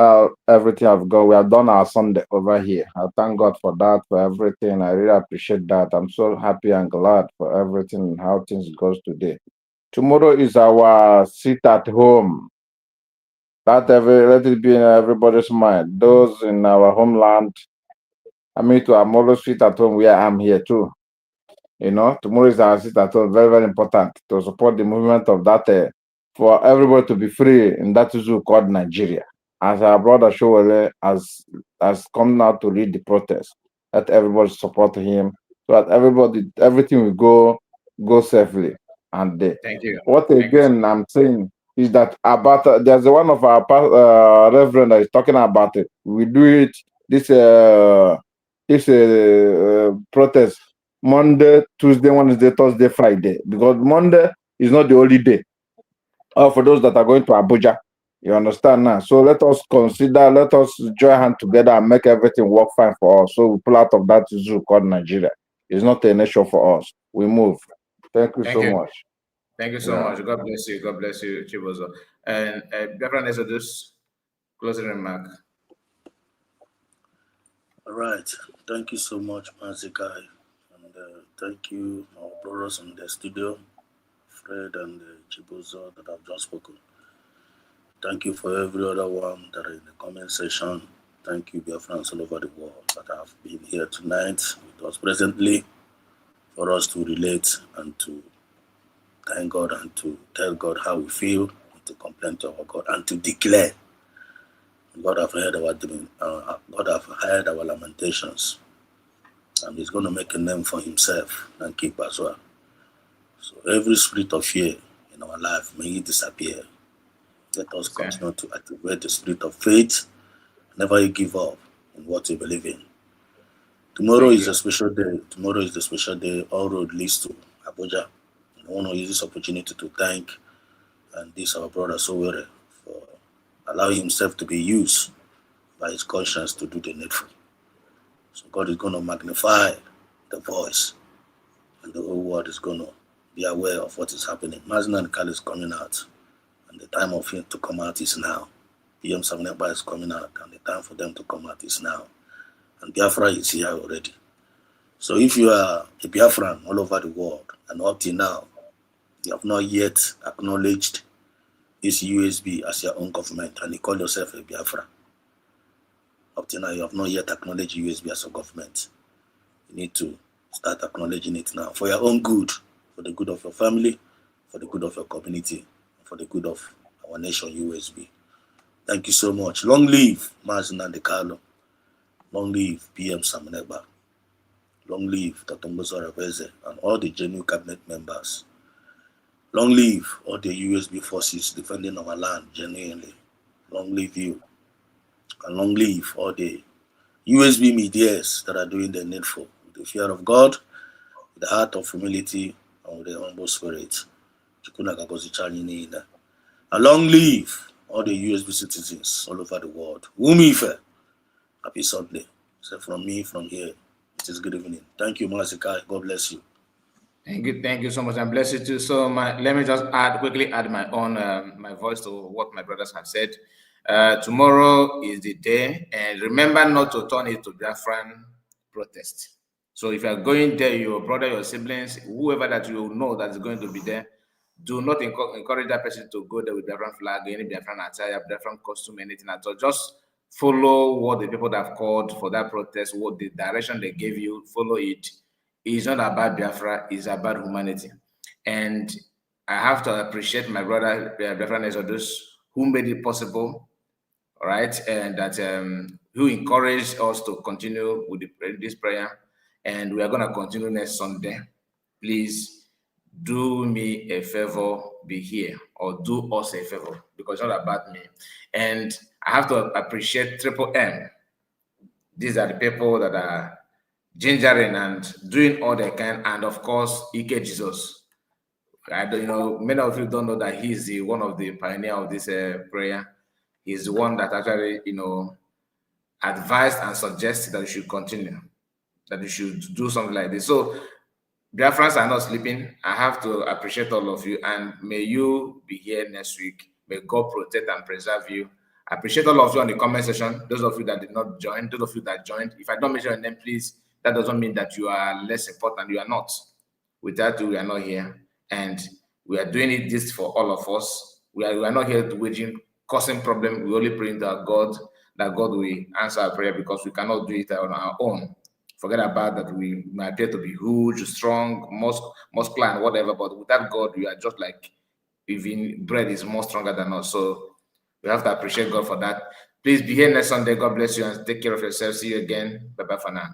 everything I've got. We have done our Sunday over here. I thank God for that, for everything. I really appreciate that. I'm so happy and glad for everything and how things goes today. Tomorrow is our sit at home. Let it be in everybody's mind. Those in our homeland, I'm always sit at home where I'm here too. Tomorrow is our sit at home, very, very important to support the movement of that, for everybody to be free in that zoo called Nigeria. As our brother Showele has come now to lead the protest, let everybody support him so that everything will go safely. And Thank you. What again I'm saying is that about there's one of our reverend that is talking about it. We do it this protest Monday, Tuesday, Wednesday, Thursday, Friday, because Monday is not the only day. For those that are going to Abuja, you understand now. So let us join hands together and make everything work fine for us. So we pull out of that zoo called Nigeria. It's not an issue for us. We move. Thank you so much. Thank you so much. God bless you. God bless you, Chibozo. And Reverend Exodus, closing remark. All right. Thank you so much, Mazikai. And thank you, our brothers in the studio, Fred and Chibozo that have just spoken. Thank you for every other one that are in the comment section. Thank you, dear friends all over the world that have been here tonight with us presently for us to relate and to thank God and to tell God how we feel, and to complain to our God and to declare. God have heard our lamentations, and He's going to make a name for Himself and keep as well. So every spirit of fear in our life, may it disappear. Let us continue to activate the spirit of faith. Never give up in what you believe in. Tomorrow is a special day. Tomorrow is the special day. All road leads to Abuja. I want to use this opportunity to thank and this our brother Sowore for allowing himself to be used by his conscience to do the needful. So God is going to magnify the voice, and the whole world is going to be aware of what is happening. Mazin and Kali is coming out, and the time of him to come out is now. PM Samneba is coming out, and the time for them to come out is now. And Biafra is here already. So if you are a Biafran all over the world, and up till now, you have not yet acknowledged this USB as your own government, and you call yourself a Biafra, up till now, you have not yet acknowledged USB as a government. You need to start acknowledging it now for your own good, for the good of your family, for the good of your community, for the good of our nation, USB. Thank you so much. Long live Mazin Andekalo. Long live PM Samuneba. Long live Dr. Orabueze and all the genuine cabinet members. Long live all the USB forces defending our land genuinely. Long live you. And long live all the USB medias that are doing the needful with the fear of God, with the heart of humility, and with the humble spirit. And long live all the USB citizens all over the world. Umife. Happy Sunday. So from me, from here, it is good evening. Thank you, Mazika. God bless you. Thank you so much, and bless you too. So let me just quickly add my own my voice to what my brothers have said. Tomorrow is the day, and remember not to turn it to Biafran protest. So if you are going there, your brother, your siblings, whoever that you know that is going to be there, do not encourage that person to go there with Biafran flag, any Biafran attire, Biafran costume, anything at all. Just follow what the people that have called for that protest, what the direction they gave you, follow it. It's not about Biafra, it's about humanity. And I have to appreciate my brother, Biafran Exodus, who made it possible, all right, and that who encouraged us to continue with this prayer. And we are going to continue next Sunday. Please do me a favor, be here, or do us a favor, because it's not about me. And I have to appreciate Triple M. These are the people that are gingering and doing all they can, and of course, Ike Jesus. I don't, many of you don't know that he's one of the pioneer of this prayer. He's the one that actually, advised and suggested that we should continue, that we should do something like this. So, Biafrans are not sleeping. I have to appreciate all of you, and may you be here next week. May God protect and preserve you. I appreciate all of you on the comment section. Those of you that did not join, those of you that joined. If I don't mention your name, please, that doesn't mean that you are less important. You are not. Without you, we are not here. And we are doing this for all of us. We are not here to waging causing problem. We only pray to God that God will answer our prayer, because we cannot do it on our own. Forget about that. We might appear to be huge, strong, muscular, and whatever, but without God, we are just like even bread is more stronger than us. So we have to appreciate God for that. Please be here next Sunday. God bless you and take care of yourself. See you again. Bye bye for now.